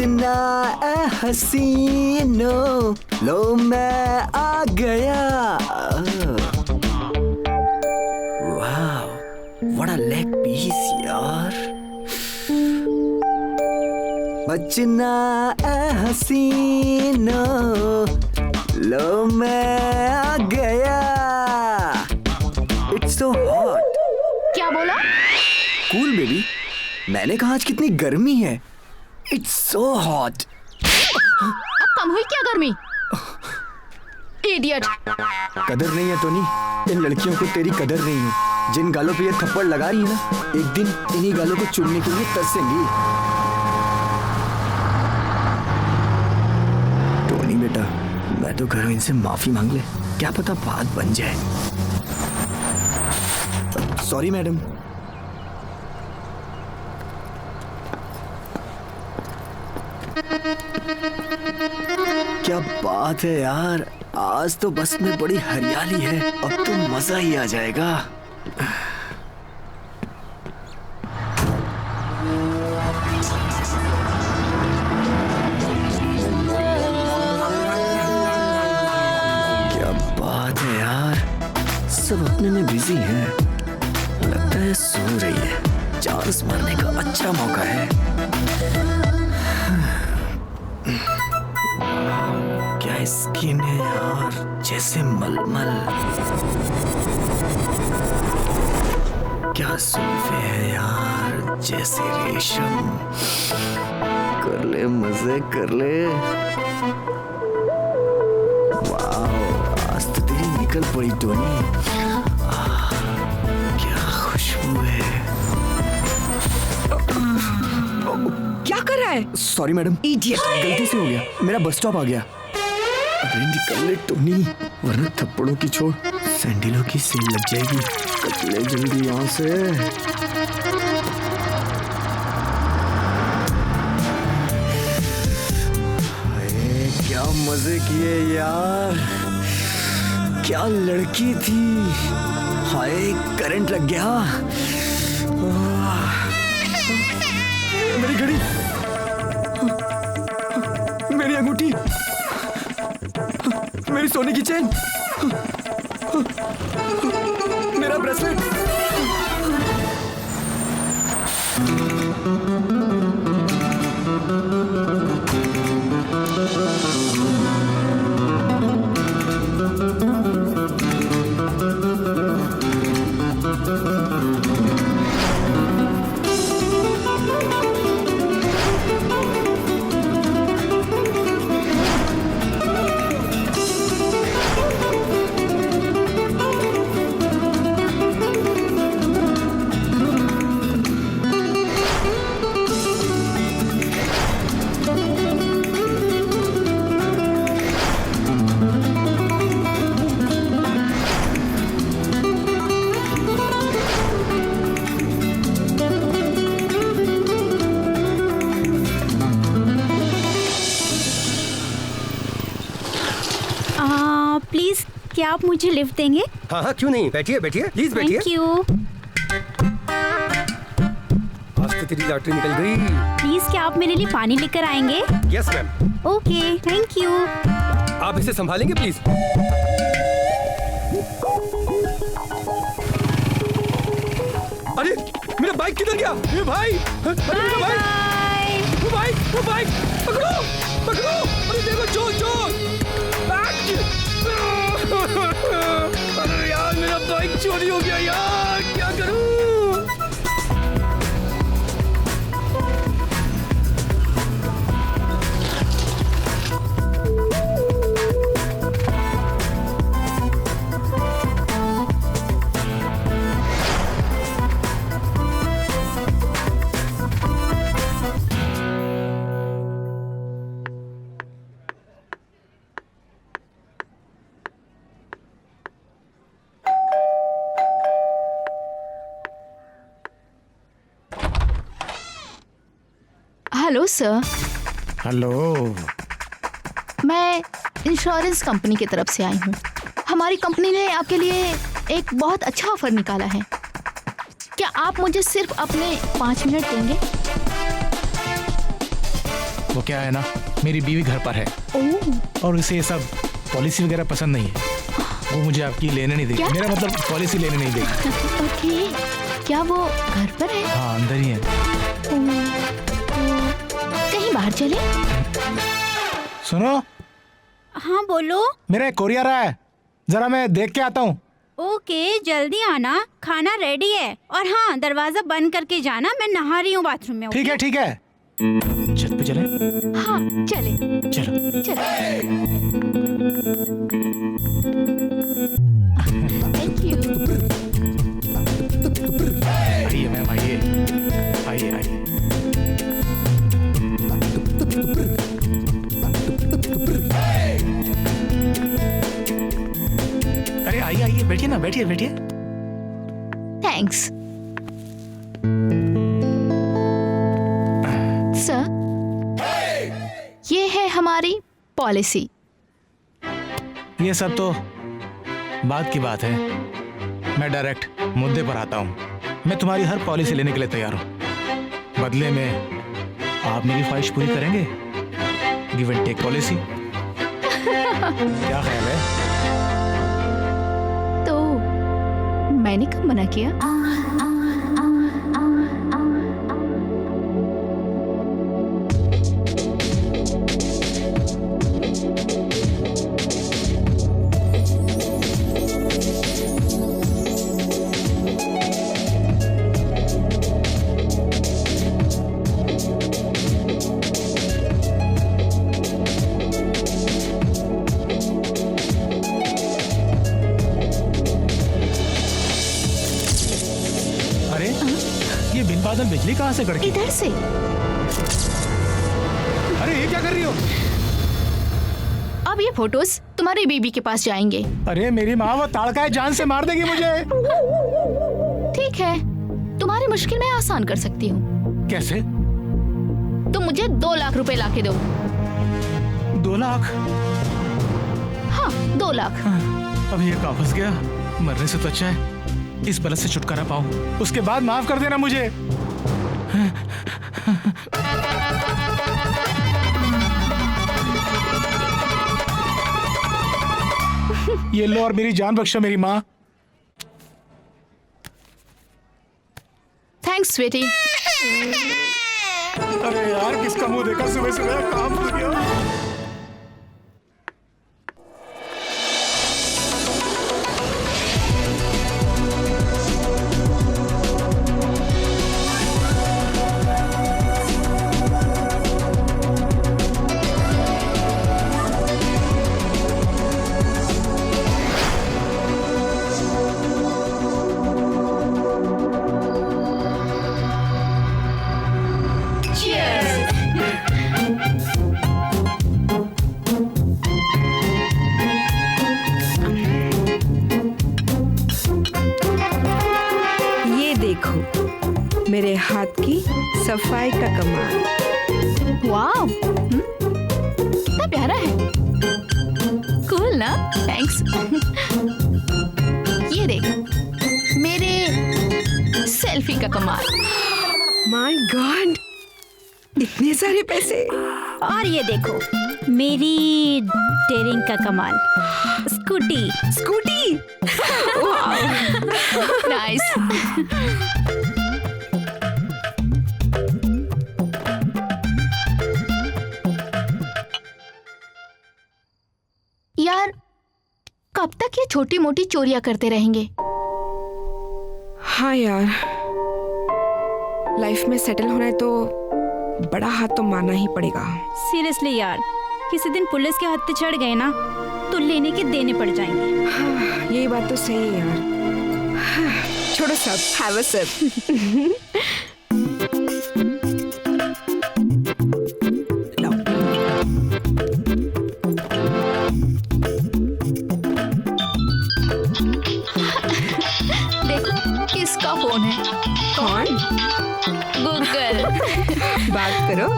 बचना ए हसीनो, लो मैं आ गया। वाह, व्हाट अ लेग पीस यार। बचना ए हसीनो, लो मैं आ गया। It's so hot. क्या बोला? कूल बेबी, मैंने कहा आज कितनी गर्मी है। It's so hot. अब कम हुई क्या गर्मी? इडियट। कदर नहीं है टोनी, इन लड़कियों को तेरी कदर नहीं है। जिन गालों पे ये थप्पड़ लगा रही है ना, एक दिन इन्हीं गालों को चुनने के लिए तरसेंगी। टोनी बेटा, मैं तो घर इनसे माफी मांग ले, क्या पता बात बन जाए। Sorry madam. क्या बात है यार, आज तो बस में बड़ी हरियाली है। अब तो मजा ही आ जाएगा। क्या बात है यार, सब अपने में बिजी हैं। लगता है सो रही है। चांस मारने का अच्छा मौका है। क्या स्किन है यार, जैसे मलमल। क्या जुल्फे है यार, जैसे रेशम। कर ले मजे कर ले। वाह, आज तो तेरी निकल पड़ी टोनी। क्या खुशबू है। क्या कर रहा है? Sorry madam, idiot. गलती से हो गया, मेरा बस स्टॉप आ गया। अरे निकल ले टोनी, वरना थप्पड़ों की छोड़ सैंडलों की सेल लग जाएगी। निकले जल्दी यहाँ से। अरे क्या मजे किए यार, क्या लड़की थी। हाय, करंट लग गया। मेरी घड़ी, मेरी अंगूठी, मेरी सोने की चेन, मेरा ब्रेसलेट। प्लीज क्या आप मुझे लिफ्ट देंगे? हाँ हाँ, क्यों नहीं, बैठिए बैठिए, प्लीज बैठिए। Thank you. आज तो तेरी लॉटरी निकल गई। प्लीज क्या आप मेरे लिए पानी लेकर आएंगे? Yes ma'am. Okay, thank you. आप इसे संभालेंगे प्लीज? अरे मेरा बाइक किधर गया? ये भाई, अरे मेरा बाइक, वो बाइक पकड़ो पकड़ो। अरे देखो, चोर चोर। अरे यार, मेरा बाइक चोरी हो गया यार, क्या करूं? Hello sir. हेलो। मैं इंश्योरेंस कंपनी की तरफ से आई हूँ। हमारी कंपनी ने आपके लिए एक बहुत अच्छा ऑफर निकाला है। क्या आप मुझे सिर्फ अपने 5 मिनट देंगे? वो क्या है ना, मेरी बीवी घर पर है और उसे ये सब पॉलिसी वगैरह पसंद नहीं है। वो मुझे आपकी लेने नहीं देगी। क्या? मेरा मतलब पॉलिसी लेने नहीं देगी। ओके, क्या वो घर पर है? हाँ, अंदर ही है। कहीं बाहर चले? सुनो, हाँ बोलो। मेरा एक कोरियर आया है, जरा मैं देख के आता हूँ। ओके, जल्दी आना, खाना रेडी है। और हाँ, दरवाजा बंद करके जाना, मैं नहा रही हूँ बाथरूम में। ठीक है, ठीक है। छत पे चले? हाँ चले। चलो। चलो। Thank you. आइए मैम, आइए आइए आइए। अरे आइए आइए, बैठिए ना, बैठिए बैठिए। Thanks sir. ये है हमारी पॉलिसी। ये सब तो बात की बात है, मैं डायरेक्ट मुद्दे पर आता हूँ। मैं तुम्हारी हर पॉलिसी लेने के लिए तैयार हूँ। बदले में आप मेरी ख्वाहिश पूरी करेंगे? Give and take policy. क्या ख्याल है? तो मैंने कब मना किया? अरे ये बिन बादल बिजली कहाँ से कड़की? इधर से। अरे ये क्या कर रही हो? अब ये फोटोज तुम्हारी बीबी के पास जाएंगे। अरे मेरी माँ, वो ताड़का जान से मार देगी मुझे। ठीक है, तुम्हारी मुश्किल मैं आसान कर सकती हूँ। कैसे? तुम मुझे 2 लाख रुपए लाके दो। 2 लाख? हाँ 2 लाख। अब ये कहाँ फंस गया? मरने से तो अच्छा है इस बलत से छुटकारा पाऊं। उसके बाद माफ कर देना मुझे। ये लो और मेरी जान बख्शो मेरी माँ। थैंक्स स्वीटी। अरे यार, किसका मुंह देखा सुबह सुबह, काम भूल गया। ये देखो मेरे हाथ की सफाई का कमाल। वाव, कितना प्यारा है। कूल ना? थैंक्स। ये देख, मेरे सेल्फी का कमाल। माय गॉड, इतने सारे पैसे। और ये देखो, मेरी डेयरिंग का कमाल, स्कूटी। स्कूटी। नाइस। यार, कब तक ये छोटी मोटी चोरियां करते रहेंगे? हाँ यार, लाइफ में सेटल होना है तो बड़ा हाथ तो मारना ही पड़ेगा। सीरियसली यार, किसी दिन पुलिस के हाथ पे चढ़ गए ना तो लेने के देने पड़ जाएंगे। हाँ, यही बात तो सही है यार। हाँ, छोड़ो सब, हैव अ सिप। देखो किसका फोन है। कौन? गूगल। बात करो।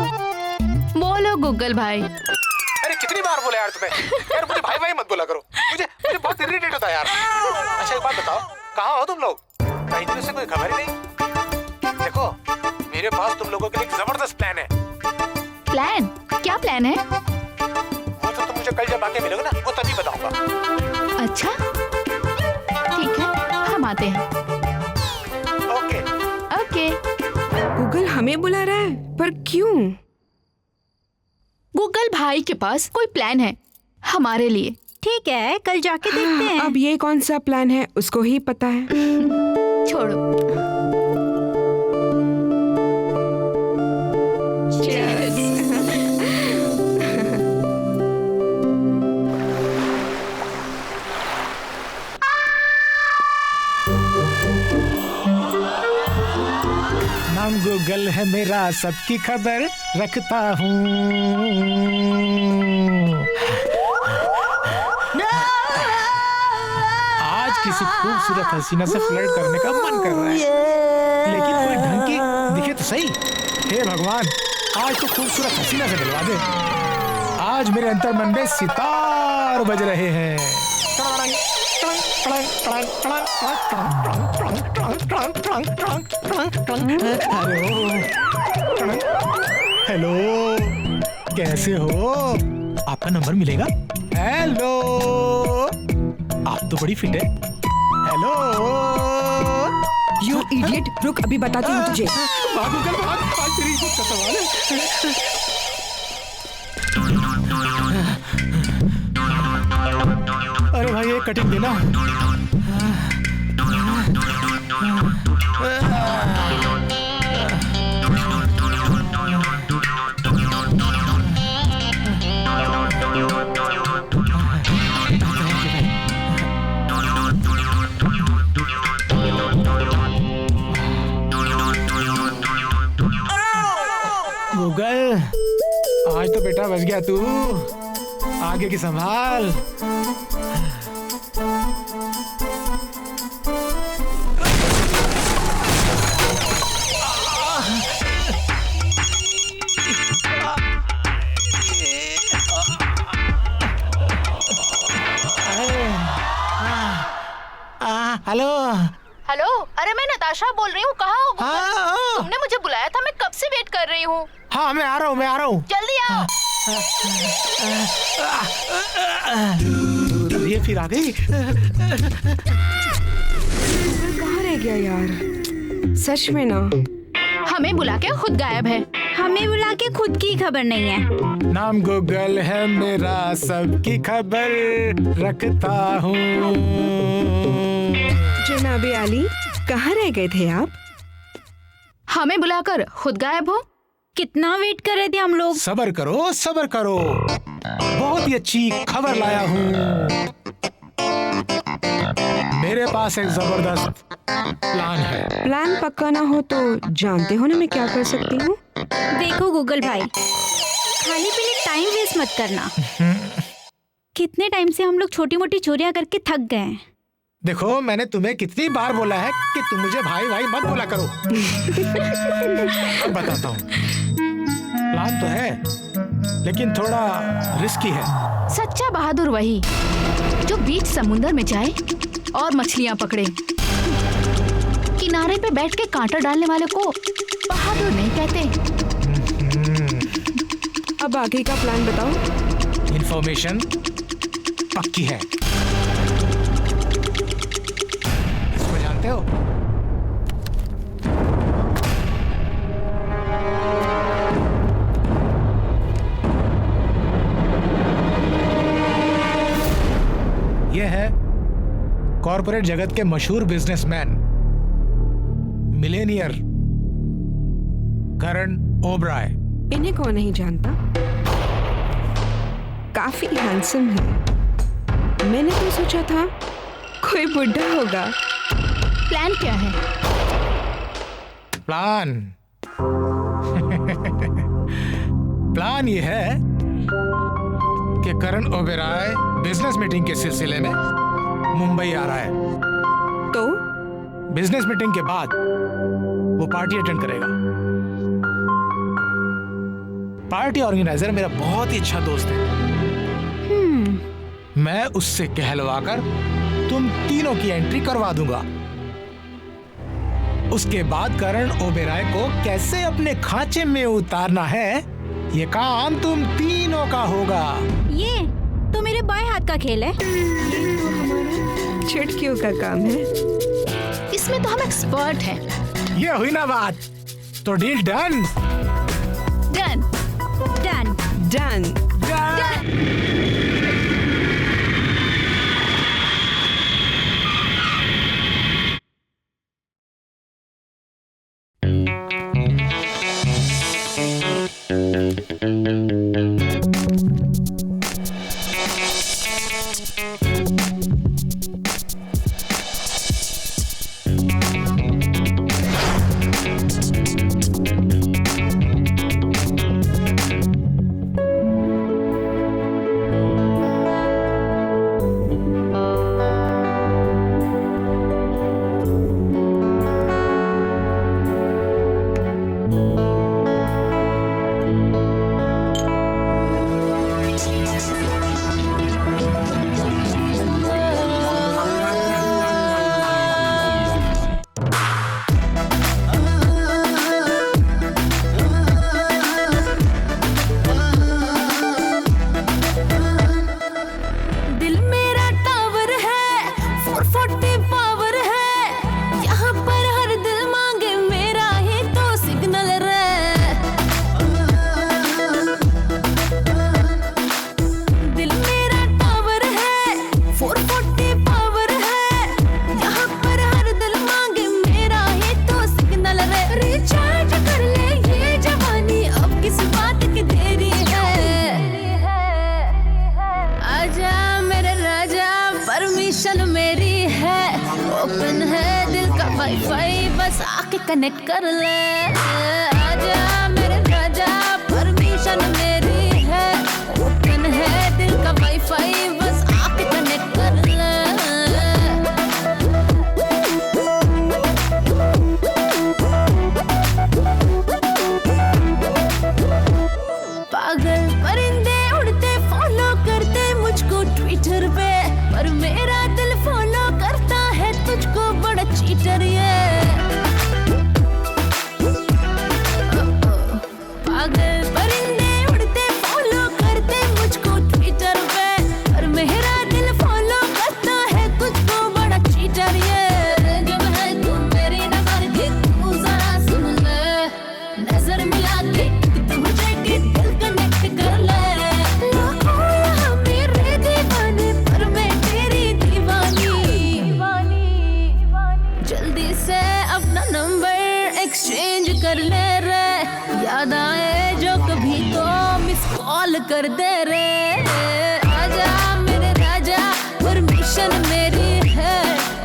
बोलो गूगल भाई। अरे कितनी बार बोला यार तुम्हें? यार मुझे भाई भाई मत बोला करो, मुझे बहुत इरिटेट होता है यार। अच्छा एक बात बताओ, कहाँ हो तुम लोग? कहीं तुमसे कोई खबर ही नहीं। देखो, मेरे पास तुम लोगों के लिए एक जबरदस्त प्लान है। प्लान? क्या प्लान है? वो तो तुम मुझे कल जब आके मिलोगे ना, वो तभी बताऊंगा। अच्छा ठीक है, हम आते हैं। ओके। ओके। गूगल हमें बुला रहा है, पर क्यों? गूगल भाई के पास कोई प्लान है हमारे लिए। ठीक है, कल जाके देखते हैं। अब ये कौन सा प्लान है उसको ही पता है। छोड़ो। नाम गूगल है मेरा, सबकी खबर रखता हूँ। आज किसी खूबसूरत हसीना से फ्लर्ट करने का मन कर रहा है, लेकिन कोई ढंग की दिखे तो सही। हे भगवान, आज तो खूबसूरत हसीना से मिलवा दे। आज मेरे अंतर मन में सितार बज रहे हैं। हेलो, कैसे हो? आपका नंबर मिलेगा? हेलो, आप तो बड़ी फिट है। हेलो, यू इडियट, रुक अभी बताती हूँ तुझे। भाग गूगल भाग, आज तेरी इज्जत का सवाल है। अरे भाई, ये कटिंग देना। गूगल, आज तो बेटा बच गया तू। आगे की संभाल। हेलो। हेलो, अरे मैं नताशा बोल रही हूँ। कहाँ हो? हाँ, तुमने मुझे बुलाया था, मैं कब से वेट कर रही हूँ। हाँ, मैं आ रहा हूँ। जल्दी आओ। ये फिर आ गई। कहाँ रह गया यार? सच में ना, हमें बुला के खुद गायब है। हमें बुला के खुद की खबर नहीं है। नाम गूगल है मेरा, सबकी खबर रखता हूँ। जनाबे आली, कहाँ रह गए थे आप? हमें बुलाकर खुद गायब हो। कितना वेट कर रहे थे हम लोग। सब्र करो, सब्र करो, बहुत ही अच्छी खबर लाया हूँ। मेरे पास एक जबरदस्त प्लान है। प्लान पक्का ना हो तो जानते हो ना मैं क्या कर सकती हूँ। देखो गूगल भाई, खाली पीने टाइम वेस्ट मत करना। कितने टाइम से हम लोग छोटी मोटी चोरियां करके थक गए हैं। देखो, मैंने तुम्हें कितनी बार बोला है कि तुम मुझे भाई भाई मत बोला करो। बताता हूँ, प्लान तो है लेकिन थोड़ा रिस्की है। सच्चा बहादुर वही जो बीच समुंदर में जाए और मछलियां पकड़े। किनारे पे बैठ के कांटा डालने वाले को बहादुर नहीं कहते। अब आगे का प्लान बताओ। इंफॉर्मेशन पक्की है, इसको जानते हो? यह है कॉर्पोरेट जगत के मशहूर बिजनेसमैन, मिलेनियर करण ओबराय। इन्हें कौन नहीं जानता? काफी हैंडसम है। मैंने तो सोचा था कोई बुढ़ा होगा। प्लान क्या है? प्लान प्लान ये है कि करण ओबराय बिजनेस मीटिंग के सिलसिले में मुंबई आ रहा है। तो बिजनेस मीटिंग के बाद वो पार्टी अटेंड करेगा। पार्टी ऑर्गेनाइजर मेरा बहुत ही अच्छा दोस्त है। मैं उससे कहलवाकर तुम तीनों की एंट्री करवा दूंगा। उसके बाद करण ओबेराय को कैसे अपने खांचे में उतारना है ये काम तुम तीनों का होगा। ये तो मेरे बाएं हाथ का खेल है। चिटकियों का काम है। इसमें तो हम एक्सपर्ट हैं। ये हुई ना बात, तो deal done. Done. Done. Done. Connect कर ले। आजा मेरे राजा, परमिशन मेरी है, ओपन है दिल का वाईफाई, बस आके कनेक्ट कर ले। पागल परिंदे उड़ते फॉलो करते मुझको ट्विटर पे, पर मेरा दिल फॉलो करता है तुझको, बड़ा चीटर ये। पागल परिंदे उड़ते फॉलो करते मुझको ट्विटर पे, और मेरा दिल फॉलो करता है तुझको, बड़ा चीटर ये। जब है तू मेरी नजर की, तू जरा सुन ले, नजर मिला के तुझे की दिल कनेक्ट कर ले। लाखों यहाँ मेरे दीवाने, पर मैं तेरी दीवानी। जल्दी से अपना नंबर एक्सचेंज कर ले रे, याद आए जो कभी तो मिस कॉल कर दे रे। आजा मेरे राजा, परमिशन मेरी है,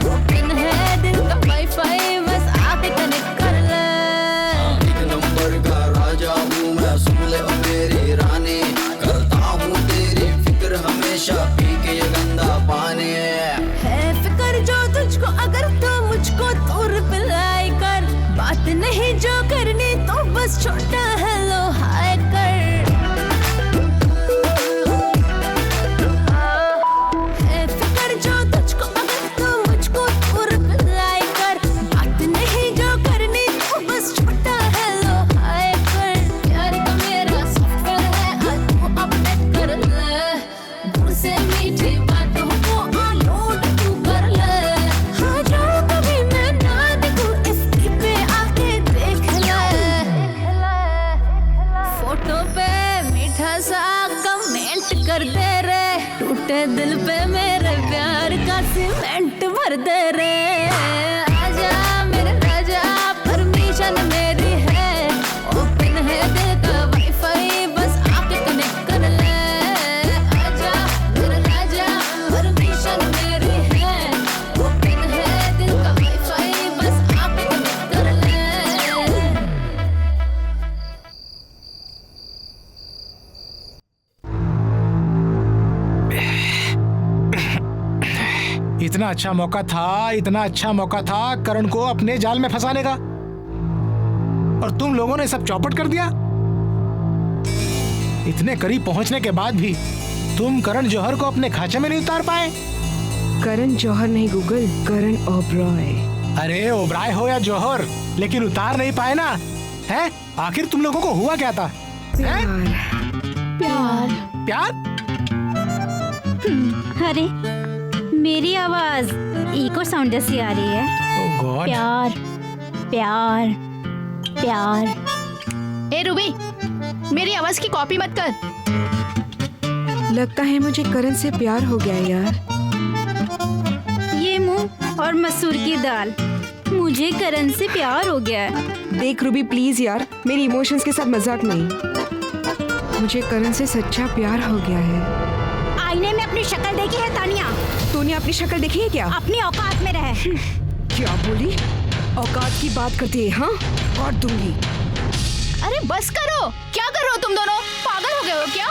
ओपन है दिल का वाईफाई, बस आके कनेक्ट कर ले। एक नंबर का राजा हूँ मैं, सुन ले ओ मेरी रानी, करता हूँ तेरी फिक्र हमेशा, पी के ये गंदा पानी है फिक्र जो तुझको, अगर तो मुझको तू रिप्लाई कर, बात नहीं जो करनी तो बस छोटा हेलो हाय कर। है फिक्र जो तुझको, अगर तो मुझको तू रिप्लाई कर, बात नहीं जो करनी तो बस छोटा हेलो हाय कर। प्यार का मेरा सॉफ्टवेयर है, आज तू अपडेट कर ले, दूर से मीठी बातों को डाउनलोड तू कर ले। हाँ जो कभी मैं ना दिखूं, इसकी पे आके देख ले। फोटो पे मीठा सा कमेंट कर दे रे, टूटे दिल पे मेरे प्यार का सीमेंट भर दे रे। आजा मेरे राजा, परमिशन मेरी है, ओपन है दिल का वाईफाई, बस आके कनेक्ट कर ले। आजा मेरे राजा, परमिशन मेरी है, ओपन है दिल का वाईफाई, बस आके कनेक्ट कर ले। इतना अच्छा मौका था, इतना अच्छा मौका था करण को अपने जाल में फंसाने का, और तुम लोगों ने सब चौपट कर दिया। इतने करीब पहुंचने के बाद भी तुम करण जौहर को अपने खांचे में नहीं उतार पाए। करण जौहर नहीं गूगल, करण ओबरॉय। अरे ओबराय हो या जौहर, लेकिन उतार नहीं पाए ना। हैं? आखिर तुम लोगों को हुआ क्या था? प्यार। प्यार? अरे मेरी आवाज इको साउंड जैसी आ रही है। ओह गॉड। प्यार प्यार प्यार। ए रूबी, मेरी आवाज की कॉपी मत कर। लगता है मुझे करण से प्यार हो गया यार। ये मुंह और मसूर की दाल, मुझे करण से प्यार हो गया है। देख रूबी प्लीज यार, मेरी इमोशंस के साथ मजाक नहीं। मुझे करण से सच्चा प्यार हो गया है। आईने में अपनी शक्ल देखी है तानिया? तूने अपनी शक्ल देखी है क्या? अपनी औकात में रहे। क्या बोली? औकात की बात करती है? हाँ, काट दूंगी। अरे बस करो, क्या कर रहे हो तुम दोनों? पागल हो गए हो क्या?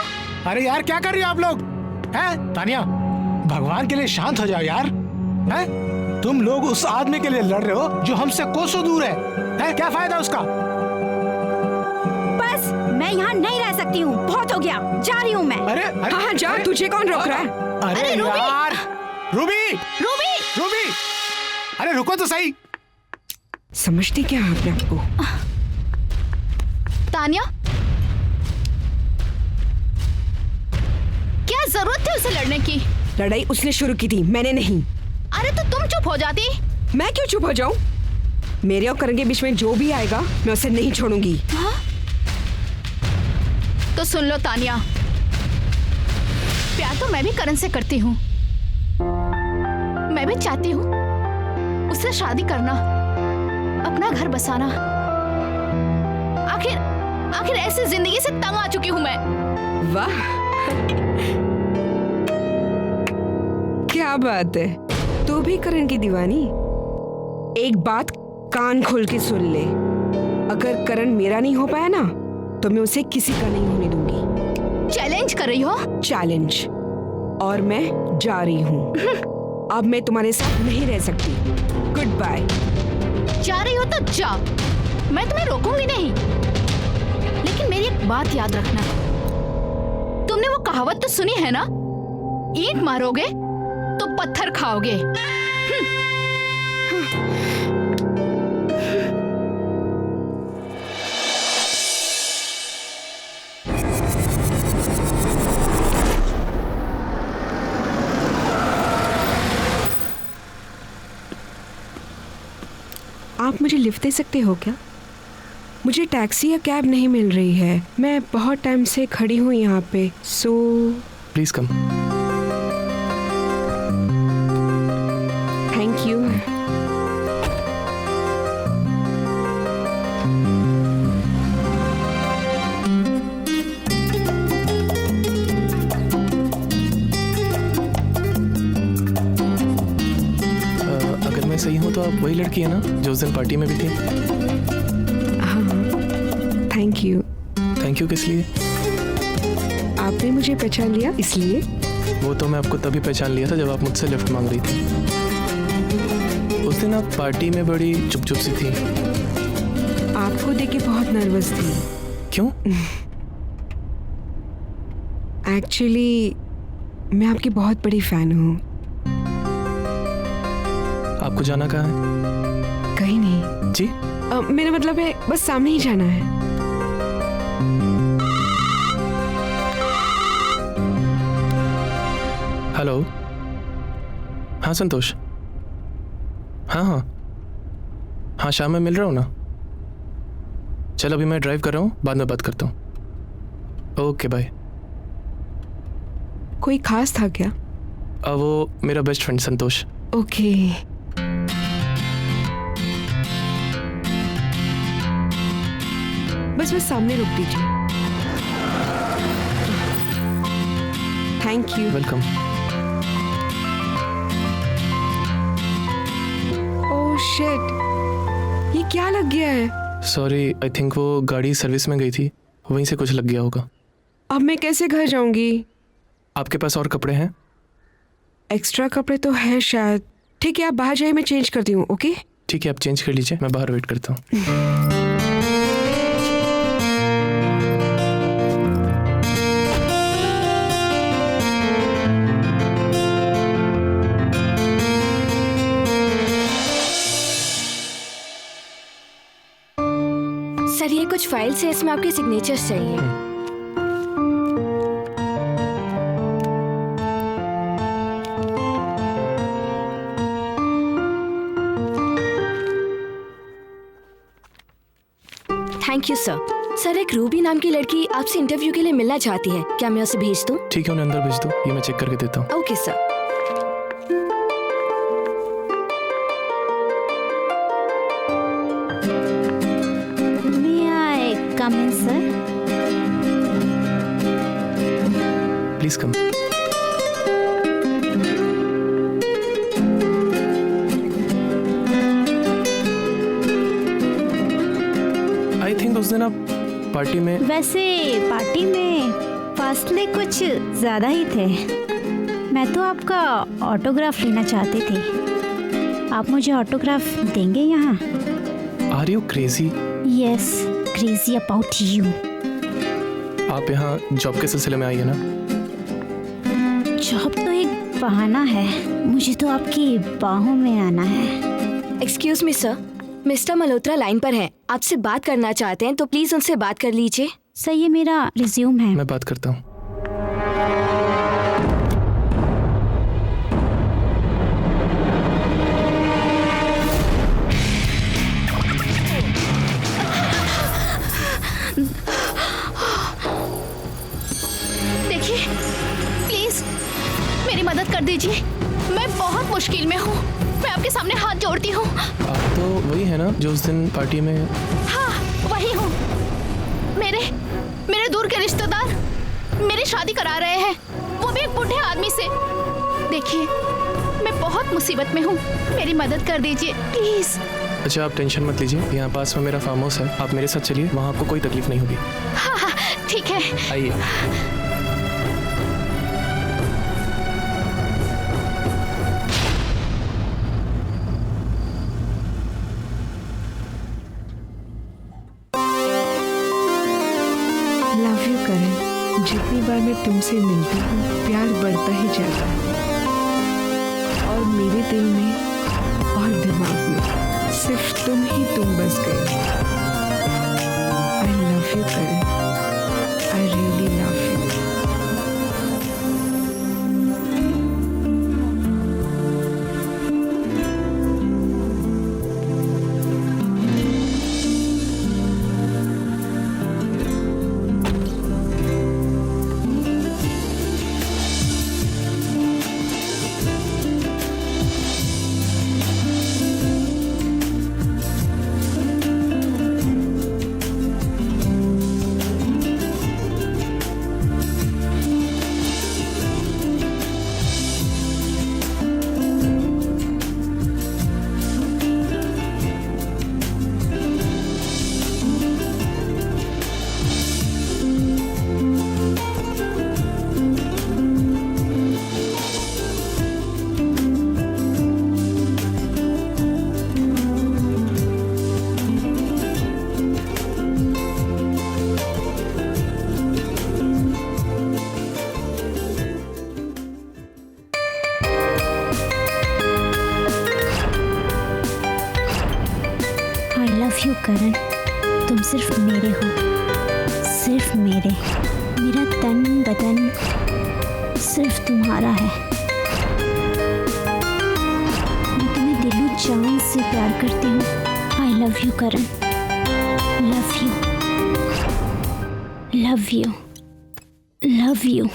अरे यार क्या कर रही हो आप लोग? हैं तानिया, भगवान के लिए शांत हो जाओ यार। हैं तुम लोग उस आदमी के लिए लड़ रहे हो जो हमसे कोसों दूर है। हैं क्या फायदा उसका? बस मैं यहाँ नहीं रह सकती हूँ, बहुत हो गया, जा रही हूँ मैं। अरे हाँ जा, तुझे कौन रोक रहा है? अरे रूबी! यार रूबी रूबी! रूबी, अरे रुको तो सही। समझती क्या है अपने आप को? तानिया, क्या जरूरत थी उसे लड़ने की? लड़ाई उसने शुरू की थी, मैंने नहीं। अरे तो तुम चुप हो जाती। मैं क्यों चुप हो जाऊं? मेरे और करण के बीच में जो भी आएगा मैं उसे नहीं छोड़ूंगी। हाँ? तो सुन लो तानिया, प्यार तो मैं भी करण से करती हूँ। मैं भी चाहती हूँ उससे शादी करना, अपना घर बसाना। आखिर ऐसी जिंदगी से तंग आ चुकी हूँ मैं। वाह, क्या बात है, तू भी करण की दीवानी। एक बात कान खोल के सुन ले, अगर करण मेरा नहीं हो पाया ना तो मैं उसे किसी का नहीं होने दूंगी। चैलेंज कर रही हो? चैलेंज। और मैं जा रही हूँ। अब मैं तुम्हारे साथ नहीं रह सकती। Goodbye. जा रही हो तो जा, मैं तुम्हें रोकूंगी नहीं। लेकिन मेरी एक बात याद रखना, तुमने वो कहावत तो सुनी है ना, ईंट मारोगे तो पत्थर खाओगे। आप मुझे लिफ्ट दे सकते हो क्या? मुझे टैक्सी या कैब नहीं मिल रही है। मैं बहुत टाइम से खड़ी हूँ यहाँ पे। So please come. Thank you. अगर मैं सही हूँ तो आप वही लड़की है ना जो उस दिन पार्टी में भी थी? हाँ, थैंक यू। थैंक यू किस लिए? आपने मुझे पहचान लिया इसलिए। वो तो मैं आपको तभी पहचान लिया था जब आप मुझसे लिफ्ट मांग रही थी। उस दिन आप पार्टी में बड़ी चुप चुप सी थी। आपको देख के बहुत नर्वस थी। क्यों? एक्चुअली मैं आपकी बहुत बड़ी फैन हूँ। आपको जाना कहाँ है? कहीं नहीं जी? मेरा मतलब है बस सामने ही जाना है। हेलो। हाँ संतोष। हाँ हाँ हाँ, शाम में मिल रहा हूँ ना। चल अभी मैं ड्राइव कर रहा हूँ, बाद में बात करता हूँ। Okay bye. कोई खास था क्या? वो मेरा बेस्ट फ्रेंड संतोष। ओके। बस सामने रोक दीजिए। Thank you. Welcome. Oh shit, ये क्या लग गया है? सॉरी, आई थिंक वो गाड़ी सर्विस में गई थी, वहीं से कुछ लग गया होगा। अब मैं कैसे घर जाऊंगी? आपके पास और कपड़े हैं? एक्स्ट्रा कपड़े तो है शायद। ठीक है, आप बाहर जाइए, मैं चेंज करती हूँ। ओके ठीक है, आप चेंज कर लीजिए, मैं बाहर वेट करता हूँ। सर ये कुछ फाइल्स है, इसमें आपके सिग्नेचर्स चाहिए। Thank you sir. सर, एक रूबी नाम की लड़की आपसे इंटरव्यू के लिए मिलना चाहती है, क्या मैं उसे भेज दूं? ठीक है, उन्हें अंदर भेज दो, ये मैं चेक करके देता हूँ। Okay sir. May I come in, sir? Please come. I think उस दिन आप पार्टी में वैसे पार्टी में फासले कुछ ज्यादा ही थे। मैं तो आपका ऑटोग्राफ लेना चाहती थी। आप मुझे ऑटोग्राफ देंगे यहाँ? Are you crazy? Yes, crazy about you. आप यहाँ जॉब के सिलसिले में आई है ना? जॉब तो एक बहाना है, मुझे तो आपकी बाहों में आना है। Excuse me sir, mister Malhotra line पर हैं, आपसे बात करना चाहते हैं तो प्लीज उनसे बात कर लीजिए। सर, ये मेरा रिज्यूम है। मैं बात करता हूँ। देखिए, प्लीज मेरी मदद कर दीजिए, मैं बहुत मुश्किल में हूँ। मैं आपके सामने हाथ जोड़ती हूँ। आप तो वही है ना जो उस दिन पार्टी में? हाँ, वही हूँ। मेरे दूर के रिश्तेदार मेरी शादी करा रहे हैं, वो भी एक बूढ़े आदमी से। देखिए, मैं बहुत मुसीबत में हूँ, मेरी मदद कर दीजिए प्लीज। अच्छा, आप टेंशन मत लीजिए, यहाँ पास में मेरा फार्म हाउस है, आप मेरे साथ चलिए, वहाँ आपको कोई तकलीफ नहीं होगी। हाँ हाँ, ठीक है, आइए। लव यू करण, जितनी बार मैं तुमसे मिलती हूँ प्यार बढ़ता ही जाता है, और मेरे दिल में और दिमाग में सिर्फ तुम ही तुम बस गए। I love you Karan, I really love you. You Karan, तुम सिर्फ मेरे हो, सिर्फ मेरे। मेरा तन बदन सिर्फ तुम्हारा है। मैं तुम्हें दिलो जान से प्यार करती हूँ। आई love you Karan, love you, love you, love you.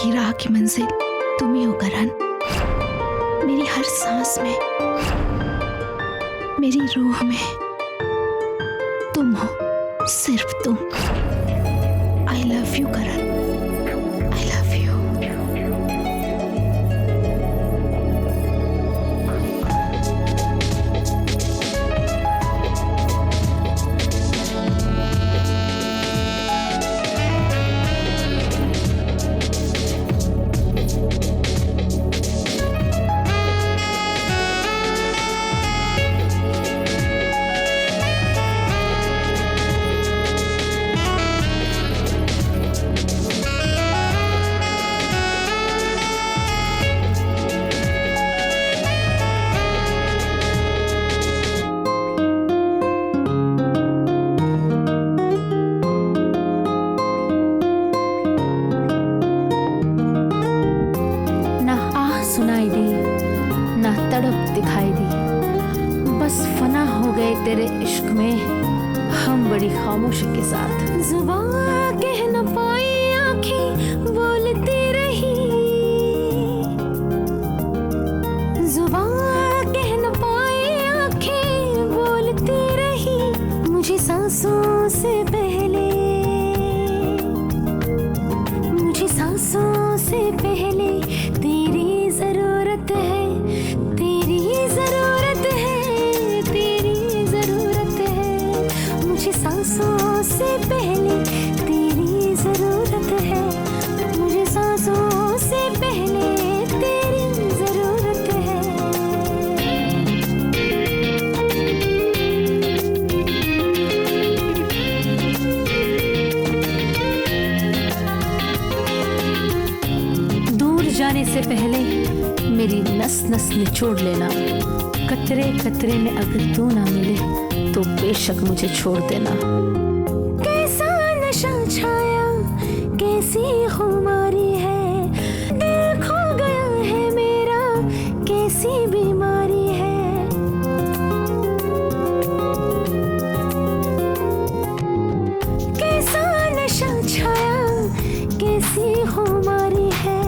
की राह की मंजिल तुम ही हो करण। मेरी हर सांस में, मेरी रूह में तुम हो, सिर्फ तुम। आई love you Karan, I love you. ना आह सुनाई दी, ना तड़प दिखाई दी, बस फना हो गए तेरे इश्क में हम बड़ी खामोशी के साथ। जुबान कह न पाई, आंखें बोलती रही, जुबान कह न पाई, आंखें बोलती रही, मुझे सांसों से पहले, मुझे सांसों से पहले तेरी जरूरत है, तेरी जरूरत है, तेरी जरूरत है, मुझे सांसों से पहले तेरी जरूरत है, मुझे सांसों से पहले तेरी जरूरत है। दूर जाने से पहले मेरी नस नस निचोड़ लेना, कतरे कतरे में अगर तू ना मिले तो बेशक मुझे छोड़ देना। कैसा नशा छाया, कैसी खुमारी है, दिल खो गया है मेरा, कैसी बीमारी है। कैसा नशा छाया, कैसी खुमारी है,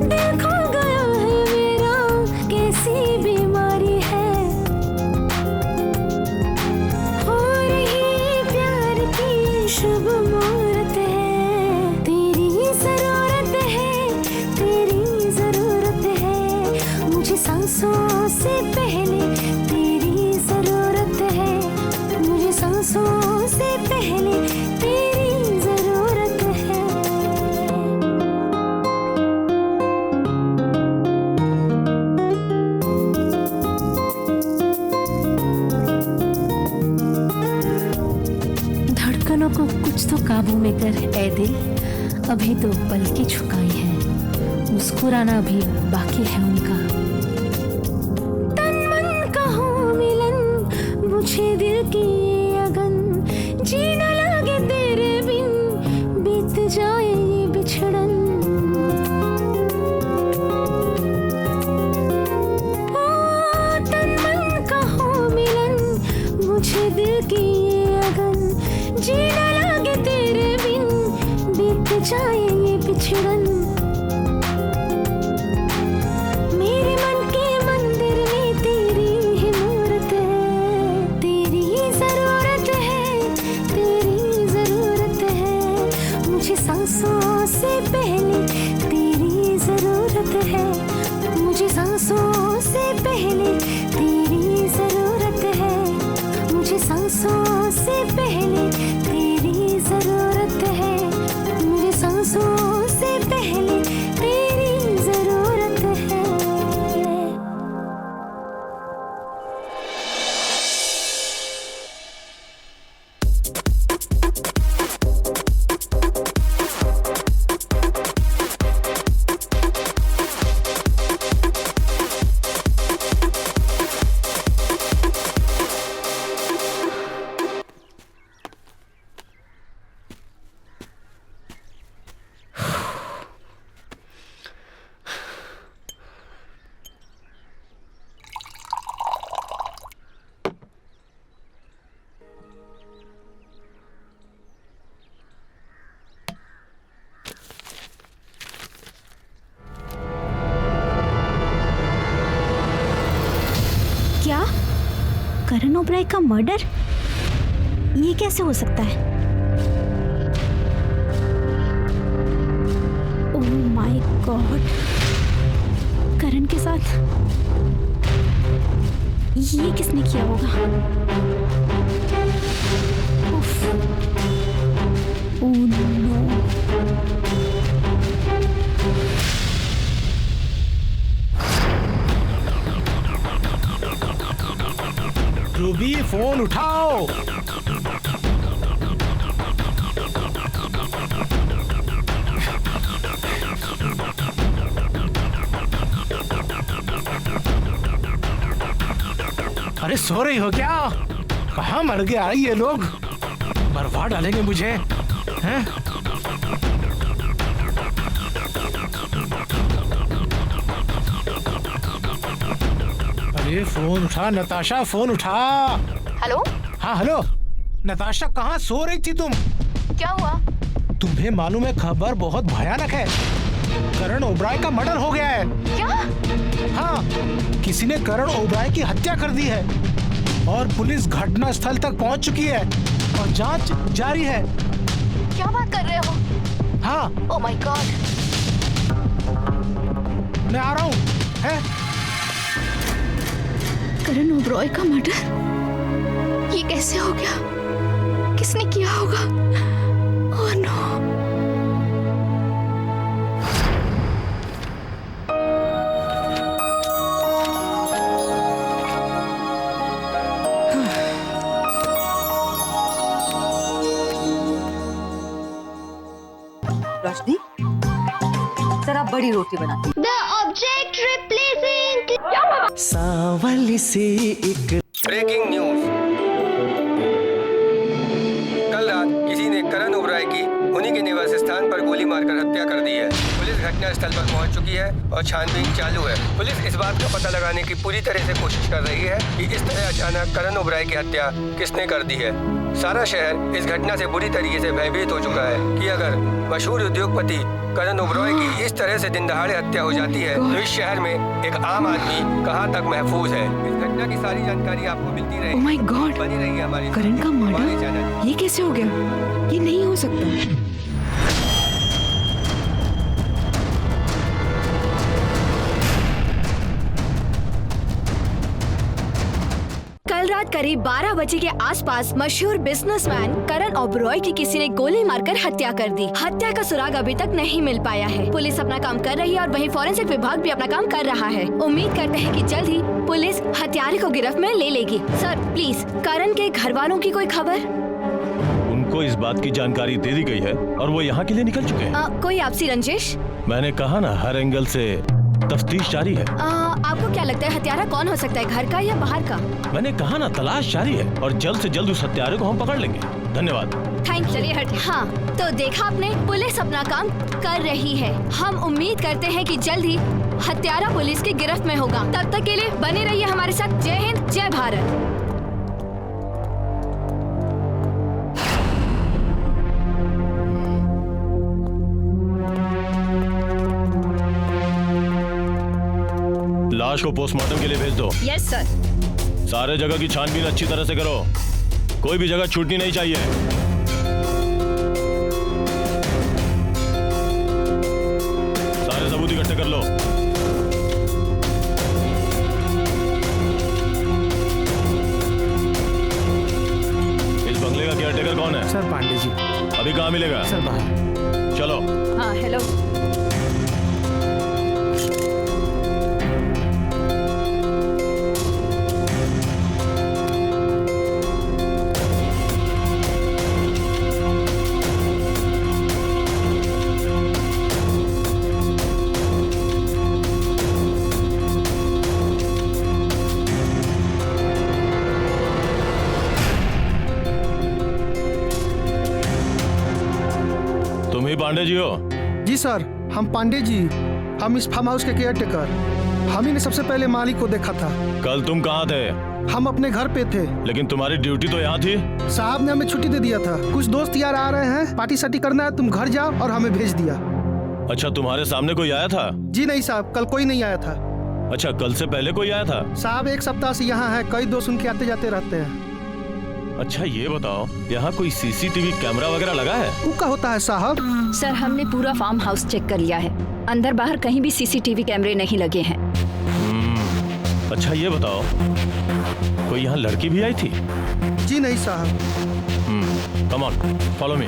दिल खो गया है मेरा, कैसी बीमारी है। हो रही प्यार की शुभ मुहूर्त है, तेरी जरूरत है, तेरी जरूरत है, मुझे सांसों से पहले तेरी जरूरत है, मुझे सांसों से पहले तेरी जरूरत है। धड़कनों को कुछ तो काबू में कर ए दिल, अभी तो पलकें झुकाई है, मुस्कुराना भी बाकी है उनका। तन मन का हो मिलन, मुझे दिल की ये अगन, जीना लगे तेरे बिन, बीत जाए ये बिछड़न। ओ तन मन का हो मिलन, मुझे दिल की ये अगन, जीना लगे तेरे बिन, बीत जाए ये बिछड़न। मेरे मन के मंदिर में तेरी ही मूरत है, तेरी जरूरत है, तेरी जरूरत है, मुझे सांसों से पहले तेरी जरूरत है, मुझे सांसों से पहले तेरी जरूरत है, मुझे सांसों से पहले तेरी जरूरत है, मुझे सांसों से पहले तेरी जरूरत है। करण ओबराय का मर्डर? ये कैसे हो सकता है? ओह माय गॉड, करण के साथ ये किसने किया होगा? उफ, ओह नो। रूबी, फोन उठाओ। अरे सो रही हो क्या? कहाँ मर के आई ये लोग? बर्बाद डालेंगे मुझे, हैं? अरे फोन उठा नताशा, फोन उठा। हेलो, हाँ हेलो नताशा, कहाँ सो रही थी तुम? क्या हुआ? तुम्हें मालूम है खबर बहुत भयानक है। करण ओबराय का मर्डर हो गया है। क्या? हाँ, किसी ने करण ओबराय की हत्या कर दी है और पुलिस घटना स्थल तक पहुंच चुकी है और जांच जारी है। क्या बात कर रहे हो? हाँ, ओह माय गॉड। मैं आ रहा हूँ। है? करण ओबराय का मर्डर? ये कैसे हो गया? किसने किया होगा? Oh no. रोशनी, जरा बड़ी रोटी बना। The object replacing. सावली सी एक ब्रेकिंग न्यूज। कल रात किसी ने करण ओबराय की उन्हीं के निवास स्थान पर गोली मारकर हत्या कर दी है। पुलिस घटना स्थल पर पहुंच चुकी है और छानबीन चालू है। पुलिस इस बात का पता लगाने की पूरी तरह से कोशिश कर रही है कि इस तरह अचानक करण ओबराय की हत्या किसने कर दी है। सारा शहर इस घटना से बुरी तरीके से भयभीत हो चुका है कि अगर मशहूर उद्योगपति करण ओबराय की इस तरह से दिन दहाड़े हत्या हो जाती है तो इस शहर में एक आम आदमी कहाँ तक महफूज है। इस घटना की सारी जानकारी आपको मिलती रहेगी। ओह माय गॉड, बनी रही है हमारी करण का हमारे मर्डर? चैनल। ये कैसे हो गया? ये नहीं हो सकता। कल रात करीब 12 बजे के आसपास मशहूर बिजनेसमैन करण ओबराय की किसी ने गोली मारकर हत्या कर दी। हत्या का सुराग अभी तक नहीं मिल पाया है। पुलिस अपना काम कर रही है और वहीं फॉरेंसिक विभाग भी अपना काम कर रहा है। उम्मीद करते हैं कि जल्द ही पुलिस हत्यारे को गिरफ्त में ले लेगी। सर प्लीज, करण के घर वालों की कोई खबर? उनको इस बात की जानकारी दे दी गई है और वो यहाँ के लिए निकल चुके हैं। कोई आपसी रंजिश? मैंने कहा ना, हर एंगल से तफ्तीश जारी है। आपको क्या लगता है हत्यारा कौन हो सकता है, घर का या बाहर का? मैंने कहा ना, तलाश जारी है और जल्द से जल्द उस हत्यारे को हम पकड़ लेंगे। धन्यवाद। Thank you. चलिए हट। हाँ, तो देखा आपने, पुलिस अपना काम कर रही है। हम उम्मीद करते हैं कि जल्द ही हत्यारा पुलिस की गिरफ्त में होगा। तब तक के लिए बने रहिए हमारे साथ। जय हिंद, जय भारत। लाश को पोस्टमार्टम के लिए भेज दो। Yes sir. सारे जगह की छानबीन अच्छी तरह से करो, कोई भी जगह छूटनी नहीं चाहिए। सारे सबूत इकट्ठे कर लो। इस बंगले का केयरटेकर कौन है? सर पांडे जी। अभी कहाँ मिलेगा? सर बाहर। चलो। हाँ हेलो। पांडे जी हो? जी सर, हम पांडे जी, हम इस फार्म हाउस के केयरटेकर। हम ही ने सबसे पहले मालिक को देखा था। कल तुम कहाँ थे? हम अपने घर पे थे। लेकिन तुम्हारी ड्यूटी तो यहाँ थी। साहब ने हमें छुट्टी दे दिया था। कुछ दोस्त यार आ रहे हैं, पार्टी सार्टी करना है, तुम घर जाओ, और हमें भेज दिया। अच्छा, तुम्हारे सामने कोई आया था? जी नहीं साहब, कल कोई नहीं आया था। अच्छा, कल से पहले कोई आया था? साहब 1 सप्ताह से यहाँ है, कई दोस्त उनके आते जाते रहते हैं। अच्छा ये बताओ, यहाँ कोई सीसीटीवी कैमरा वगैरह लगा है? वो क्या होता है साहब? सर हमने पूरा फार्म हाउस चेक कर लिया है, अंदर बाहर कहीं भी सीसीटीवी कैमरे नहीं लगे हैं। अच्छा ये बताओ, कोई यहाँ लड़की भी आई थी? जी नहीं साहब। Come on, follow me.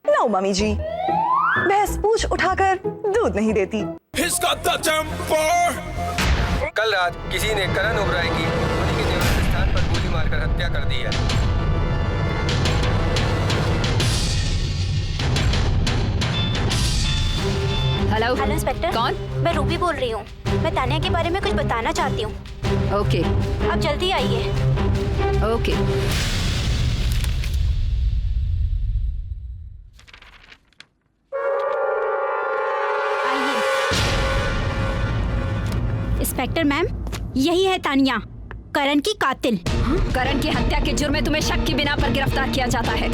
लो मम्मी जी, भैंस पूंछ उठाकर दूध नहीं देती। कल रात किसी ने करण ओबराय की उन्हीं के निवास स्थान पर गोली मारकर हत्या कर दी है। Hello inspector. कौन? मैं रूबी बोल रही हूँ। मैं तानिया के बारे में कुछ बताना चाहती हूँ। ओके। आप जल्दी आइए। ओके। इंस्पेक्टर मैम, यही है तानिया, करण की कातिल। करण की हत्या के जुर्म में तुम्हें शक की बिना पर गिरफ्तार किया जाता है।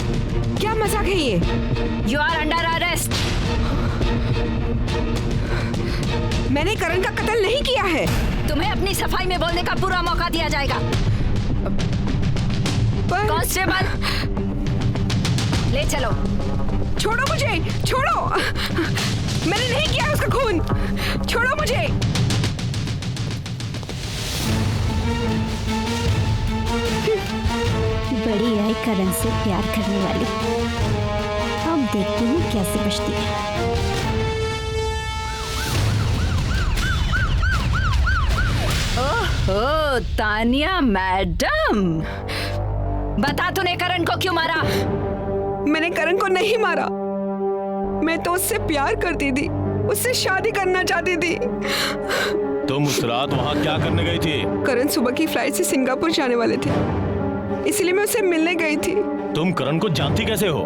क्या मजाक है ये? You are under arrest. मैंने करण का कत्ल नहीं किया है। तुम्हें अपनी सफाई में बोलने का पूरा मौका दिया जाएगा। कांस्टेबल, ले चलो। छोड़ो मुझे, छोड़ो। मैंने नहीं किया उसका खून, छोड़ो मुझे। बड़ी आई करण से प्यार करने वाली। अब देखती हूँ कैसे बचती है। ओह तानिया मैडम, बता तूने करण को क्यों मारा? मैंने करण को नहीं मारा, मैं तो उससे प्यार करती थी, उससे शादी करना चाहती थी। तुम उस रात वहाँ क्या करने गई थी? करण सुबह की फ्लाइट से सिंगापुर जाने वाले थे, इसलिए मैं उससे मिलने गई थी। तुम करण को जानती कैसे हो?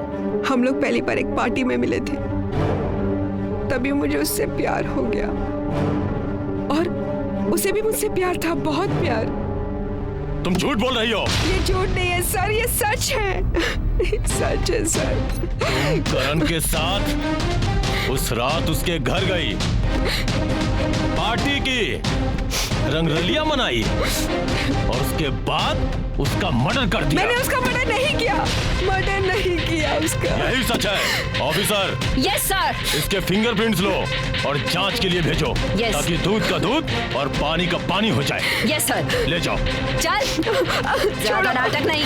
हम लोग पहली बार एक पार्टी में मिले थे, तभी मुझे उससे प्यार हो गया और उसे भी मुझसे प्यार था, बहुत प्यार। तुम झूठ बोल रही हो। ये झूठ नहीं है सर, ये सच है। सच है सर। तुम करण के साथ उस रात उसके घर गई, पार्टी की, रंगरलियां मनाई और उसके बाद उसका मर्डर कर दिया। मैंने उसका मर्डर नहीं किया, मर्डर नहीं किया उसका। यही सच है ऑफिसर। Yes sir. इसके फिंगरप्रिंट्स लो और जांच के लिए भेजो। Yes. ताकि दूध का दूध और पानी का पानी हो जाए। Yes sir. ले जाओ। चल, ज्यादा नाटक नहीं।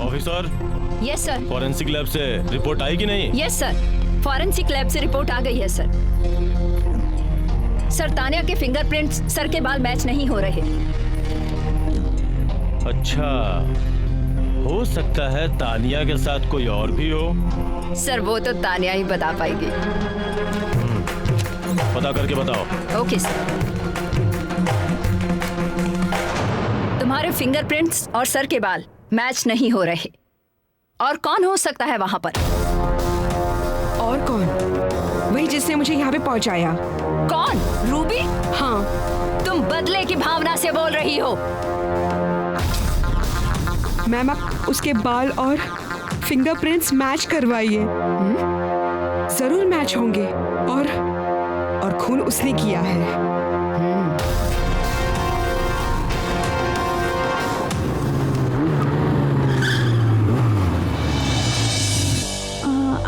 Officer. Yes sir. Forensic lab से रिपोर्ट आई कि नहीं? यस सर, फॉरेंसिक लैब से रिपोर्ट आ गई है सर। सर तानिया के फिंगरप्रिंट्स सर के बाल मैच नहीं हो रहे। अच्छा, हो सकता है तानिया के साथ कोई और भी हो। सर वो तो तानिया ही बता पाएगी। पता करके बताओ। Okay sir. तुम्हारे फिंगरप्रिंट्स और सर के बाल मैच नहीं हो रहे। और कौन हो सकता है वहां पर? और कौन? वही जिसने मुझे यहाँ पे पहुंचाया। कौन? रूबी? हाँ। तुम बदले की भावना से बोल रही हो। मैम आप उसके बाल और फिंगरप्रिंट्स मैच करवाइए। जरूर मैच होंगे। और खून उसने किया है।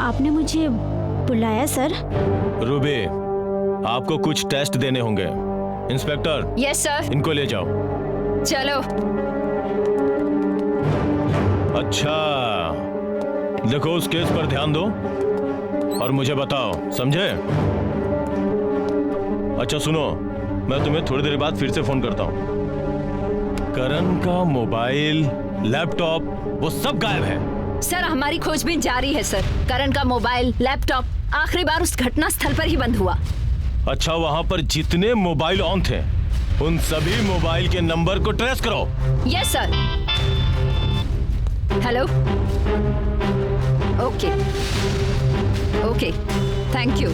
आपने मुझे बुलाया सर? रूबी, आपको कुछ टेस्ट देने होंगे। इंस्पेक्टर। Yes sir. इनको ले जाओ। चलो। अच्छा, देखो उस केस पर ध्यान दो और मुझे बताओ, समझे? अच्छा सुनो, मैं तुम्हें थोड़ी देर बाद फिर से फोन करता हूँ। करण का मोबाइल, लैपटॉप वो सब गायब है। सर हमारी खोजबीन जारी है सर। करण का मोबाइल, लैपटॉप आखिरी बार उस घटना स्थल पर ही बंद हुआ। अच्छा, वहाँ पर जितने मोबाइल ऑन थे उन सभी मोबाइल के नंबर को ट्रेस करो। Yes sir. Hello. Okay okay, thank you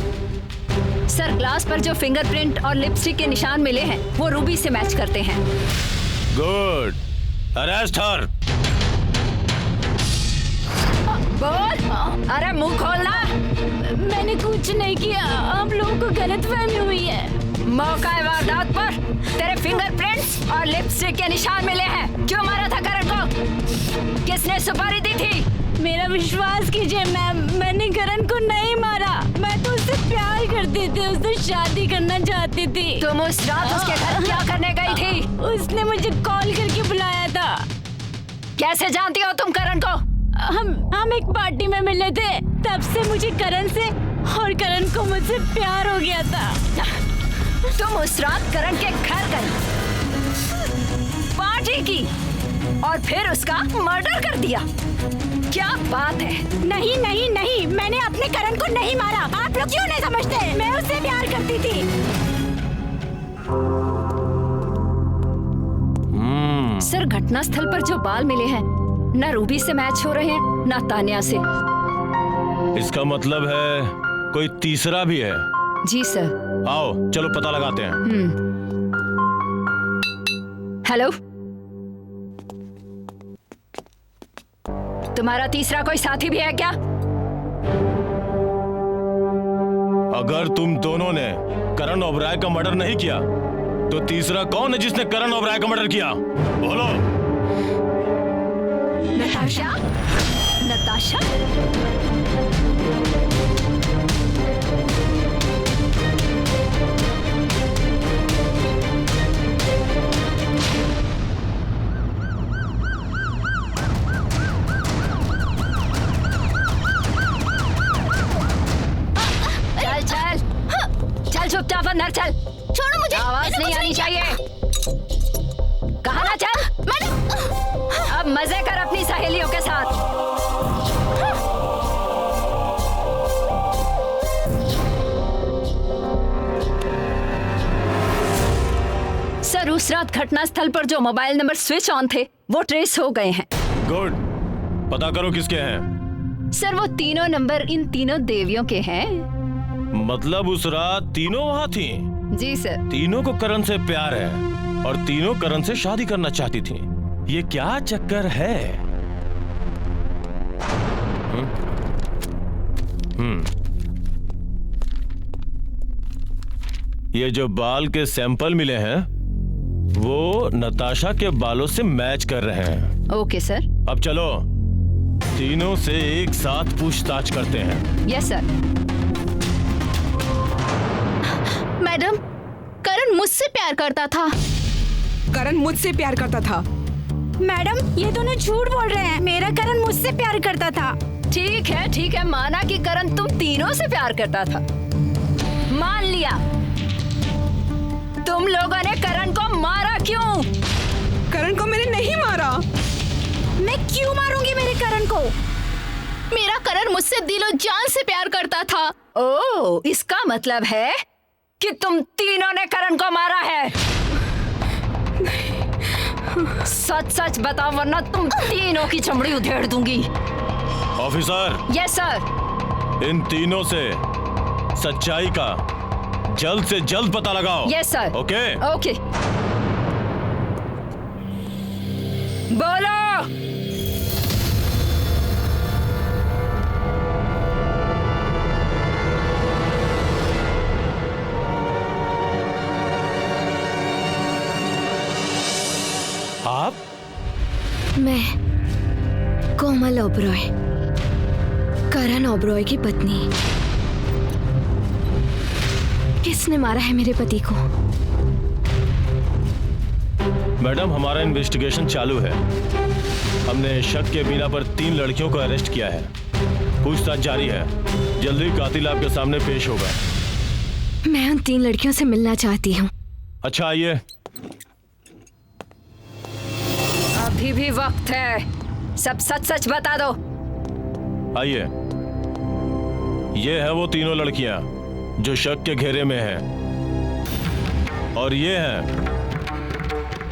sir. Glass पर जो फिंगरप्रिंट और लिपस्टिक के निशान मिले हैं वो रूबी से मैच करते हैं। गुड, अरेस्ट हर। बोल, अरे मुंह खोलना। मैंने कुछ नहीं किया, आप लोगों को गलतफहमी हुई है। मौका वारदात पर तेरे फिंगरप्रिंट्स और लिपस्टिक के निशान मिले हैं। क्यों मारा था करण को? किसने सुपारी दी थी? मेरा विश्वास कीजिए मैम, मैंने करण को नहीं मारा। मैं तो उससे प्यार करती थी, उससे शादी करना चाहती थी। तुम उस रात उसके घर क्या करने गई थी? उसने मुझे कॉल करके बुलाया था। कैसे जानती हो तुम करण को? हम एक पार्टी में मिले थे, तब से मुझे करण से और करण को मुझसे प्यार हो गया था। तुम उस रात करण के घर गई, पार्टी की और फिर उसका मर्डर कर दिया। क्या बात है? नहीं नहीं नहीं, मैंने अपने करण को नहीं मारा। आप लोग क्यों नहीं समझते? मैं उससे प्यार करती थी। सर घटना स्थल पर जो बाल मिले हैं न रूबी से मैच हो रहे हैं न तान्या से। इसका मतलब है कोई तीसरा भी है। जी सर। आओ चलो पता लगाते हैं। हेलो, तुम्हारा तीसरा कोई साथी भी है क्या? अगर तुम दोनों ने करण ओबराय का मर्डर नहीं किया तो तीसरा कौन है जिसने करण ओबराय का मर्डर किया? बोलो। नताशा? नताशा? चल चुपचाप अंदर चल। छोड़ो मुझे, आवाज नहीं आनी चाहिए। कहा ना चल। अब मजे कर अपनी सहेलियों के साथ। सर उस रात घटना स्थल पर जो मोबाइल नंबर स्विच ऑन थे वो ट्रेस हो गए हैं। गुड, पता करो किसके हैं। सर वो तीनों नंबर इन तीनों देवियों के हैं। मतलब उस रात तीनों वहाँ थी? जी सर। तीनों को करण से प्यार है और तीनों करण से शादी करना चाहती थी। ये क्या चक्कर है? ये जो बाल के सैंपल मिले हैं वो नताशा के बालों से मैच कर रहे हैं। Okay sir. अब चलो तीनों से एक साथ पूछताछ करते हैं। Yes sir. मैडम, करण मुझसे प्यार करता था। करण मुझसे प्यार करता था। मैडम ये दोनों झूठ बोल रहे हैं। मेरा करण मुझसे प्यार करता था। ठीक है, माना कि करण तुम तीनों से प्यार करता था। मान लिया। तुम लोगों ने करण को मारा क्यों? करण को मैंने नहीं मारा। मैं क्यों मारूंगी मेरे करण को? मेरा करण मुझसे दिलो जान से प्यार करता था। ओह, इसका मतलब है कि तुम तीनों ने करण को मारा है। सच सच बताओ वरना तुम तीनों की चमड़ी उधेड़ दूंगी। ऑफिसर। Yes sir. इन तीनों से सच्चाई का जल्द से जल्द पता लगाओ। Yes sir. Okay okay. बोलो। आप? मैं कोमल ओबरॉय, करण ओबरॉय की पत्नी। किसने मारा है मेरे पति को? मैडम, हमारा इन्वेस्टिगेशन चालू है। हमने शक के बिना पर 3 लड़कियों को अरेस्ट किया है। पूछताछ जारी है। जल्दी कातिल आपके सामने पेश होगा। मैं उन 3 लड़कियों से मिलना चाहती हूँ। अच्छा आइए। अभी भी वक्त है, सब सच सच बता दो। आइए, ये है वो तीनों लड़कियां जो शक के घेरे में हैं, और ये है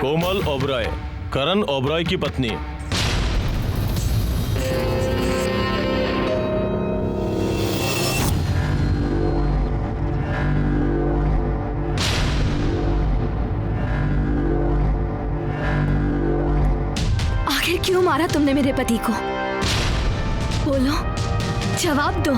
कोमल ओबराय, करण ओबराय की पत्नी। आखिर क्यों मारा तुमने मेरे पति को? बोलो, जवाब दो।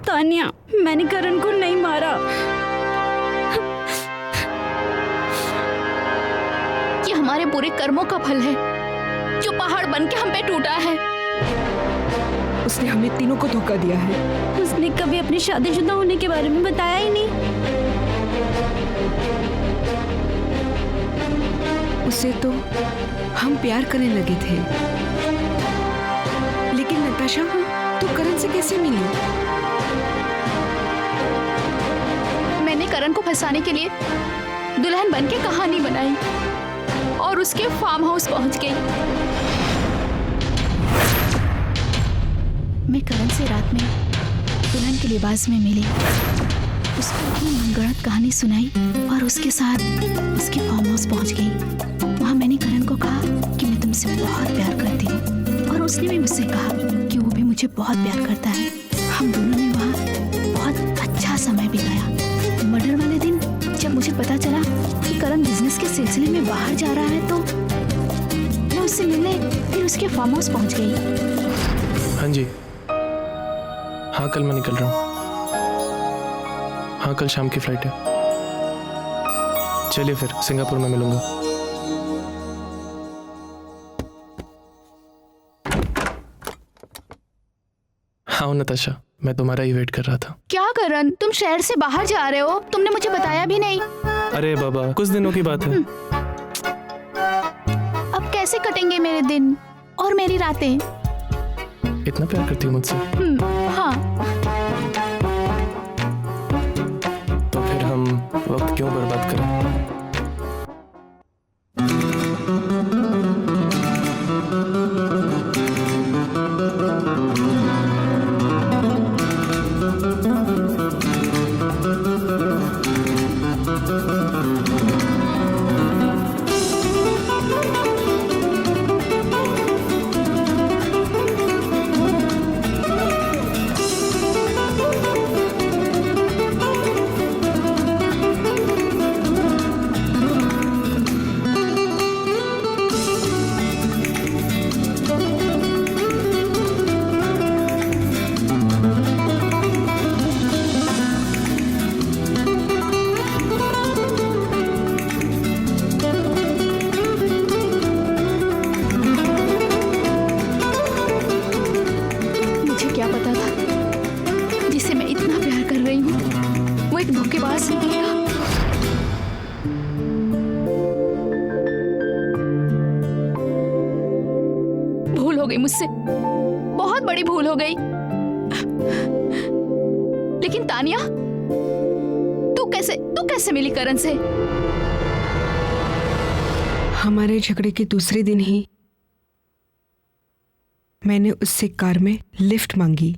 तानिया, मैंने करण को नहीं मारा। ये हमारे बुरे कर्मों का फल है जो पहाड़ बन के हम पे टूटा है। उसने हमें तीनों को धोखा दिया है। उसने कभी अपनी शादीशुदा होने के बारे में बताया ही नहीं। उसे तो हम प्यार करने लगे थे, लेकिन नताशा तू करण से कैसे मिली? मैंने करण को फंसाने के लिए दुल्हन बन के कहानी बनाई और उसके फार्म हाउस पहुंच गई। मैं करण से रात में दुल्हन के लिबास में मिली, उसको अपनी मनगढ़ंत कहानी सुनाई और उसके साथ उसके फार्म हाउस पहुंच गई। वहां मैंने करण को कहा कि मैं तुमसे बहुत प्यार करती हूँ और उसने भी मुझसे कहा कि वो भी मुझे बहुत प्यार करता है। हम दोनों ने वहाँ बहुत अच्छा समय बिताया। मर्डर वाले दिन जब मुझे पता चला कि करण बिजनेस के सिलसिले में बाहर जा रहा है तो मैं उससे मिलने फिर उसके फार्म हाउस पहुंच गई। हाँ जी, हाँ कल मैं निकल रहा हूँ। हाँ कल शाम की फ्लाइट है। चलिए फिर सिंगापुर में मिलूंगा। हाँ नताशा, मैं तुम्हारा ही वेट कर रहा था। क्या करण, तुम शहर से बाहर जा रहे हो? तुमने मुझे बताया भी नहीं। अरे बाबा, कुछ दिनों की बात है। अब कैसे कटेंगे मेरे दिन और मेरी रातें? इतना प्यार करती हो मुझसे? हाँ। तो फिर हम वक्त क्यों बर्बाद करें? मुझसे बहुत बड़ी भूल हो गई। लेकिन तानिया, तू कैसे मिली करण से? हमारे झगड़े के दूसरे दिन ही मैंने उससे कार में लिफ्ट मांगी।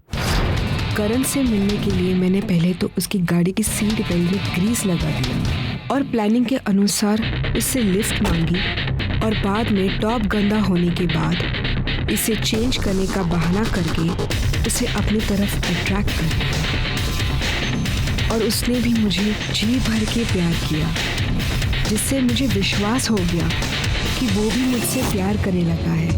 करण से मिलने के लिए मैंने पहले तो उसकी गाड़ी की सीट बेल्ट में ग्रीस लगा दिया और प्लानिंग के अनुसार उससे लिफ्ट मांगी और बाद में टॉप गंदा होने के बाद इसे चेंज करने का बहाना करके उसे अपनी तरफ अट्रैक्ट कर दिया। और उसने भी मुझे जी भर के प्यार किया, जिससे मुझे विश्वास हो गया कि वो भी मुझसे प्यार करने लगा है।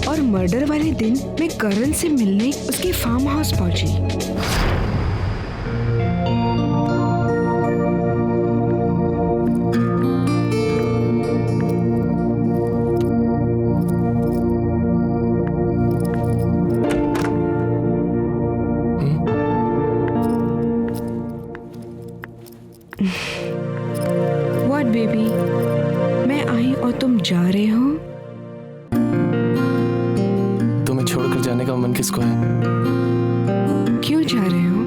और मर्डर वाले दिन मैं करण से मिलने उसके फार्म हाउस पहुंची। What baby? मैं आई और तुम जा रहे हो? तुम्हें छोड़कर जाने का मन किसको है? क्यों जा रहे हो?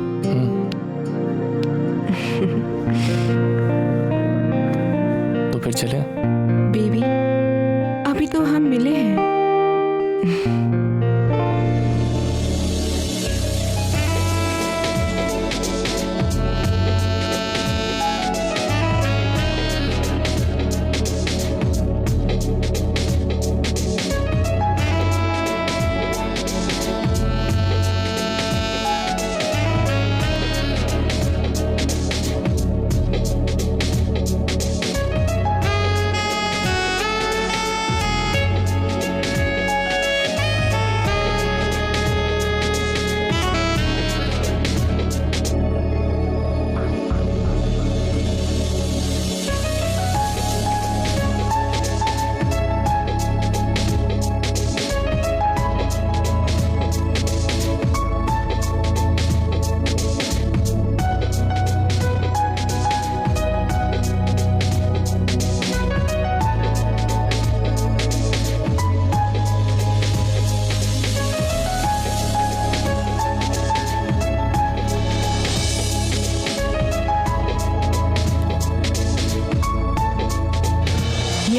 तो फिर चले। बेबी, अभी तो हम मिले हैं।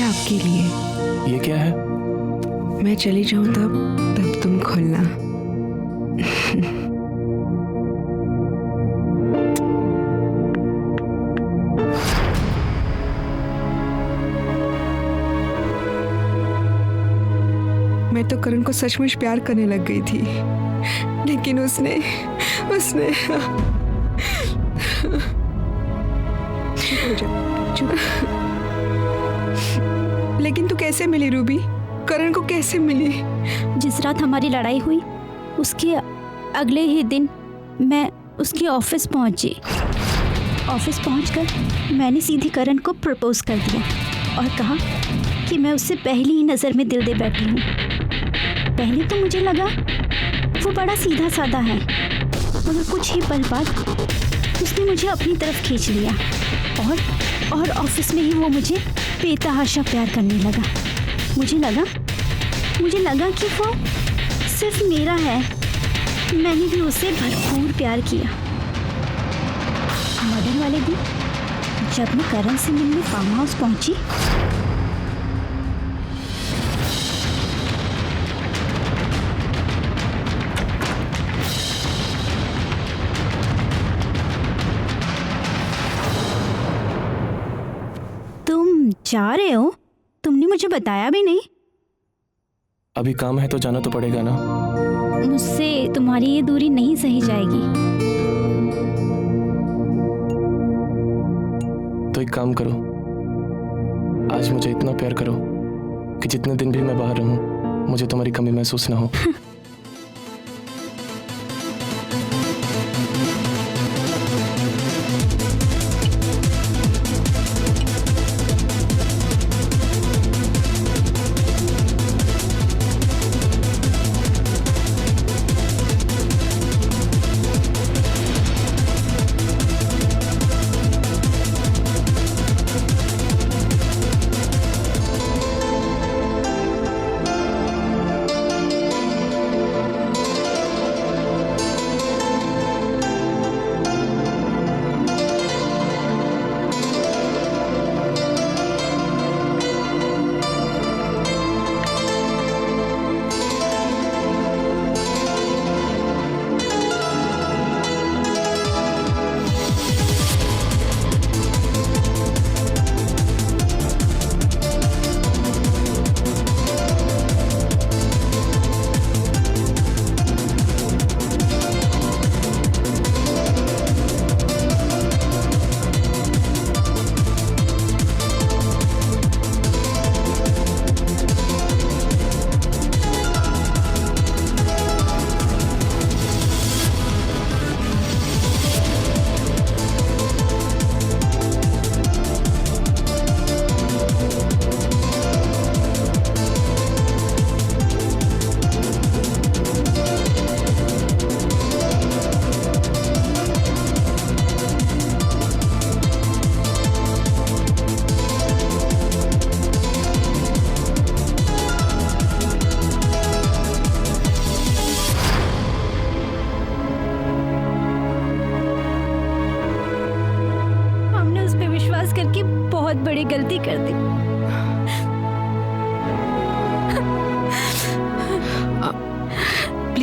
आपके लिए। ये क्या है? मैं चली जाऊं तब तुम खोलना। मैं तो करण को सचमुच प्यार करने लग गई थी, लेकिन उसने चुप हो जा, चुप। लेकिन तू कैसे मिली रूबी? करण को कैसे मिली? जिस रात हमारी लड़ाई हुई उसके अगले ही दिन मैं उसके ऑफिस पहुंची। ऑफिस पहुंचकर मैंने सीधी करण को प्रपोज कर दिया और कहा कि मैं उससे पहली ही नज़र में दिल दे बैठी हूँ। पहले तो मुझे लगा वो बड़ा सीधा साधा है, मगर कुछ ही पल बाद उसने मुझे अपनी तरफ खींच लिया और ऑफिस में ही वो मुझे बेतहाशा प्यार करने लगा। मुझे लगा कि वो सिर्फ मेरा है। मैंने भी उसे भरपूर प्यार किया। मर्डर वाले दिन जब मैं करण से मिलने फार्म हाउस पहुंची, तुम जा रहे हो? तुमने मुझे बताया भी नहीं। अभी काम है तो जाना तो पड़ेगा ना। मुझसे तुम्हारी ये दूरी नहीं सही जाएगी। तो एक काम करो, आज मुझे इतना प्यार करो कि जितने दिन भी मैं बाहर रहूं मुझे तुम्हारी कमी महसूस ना हो।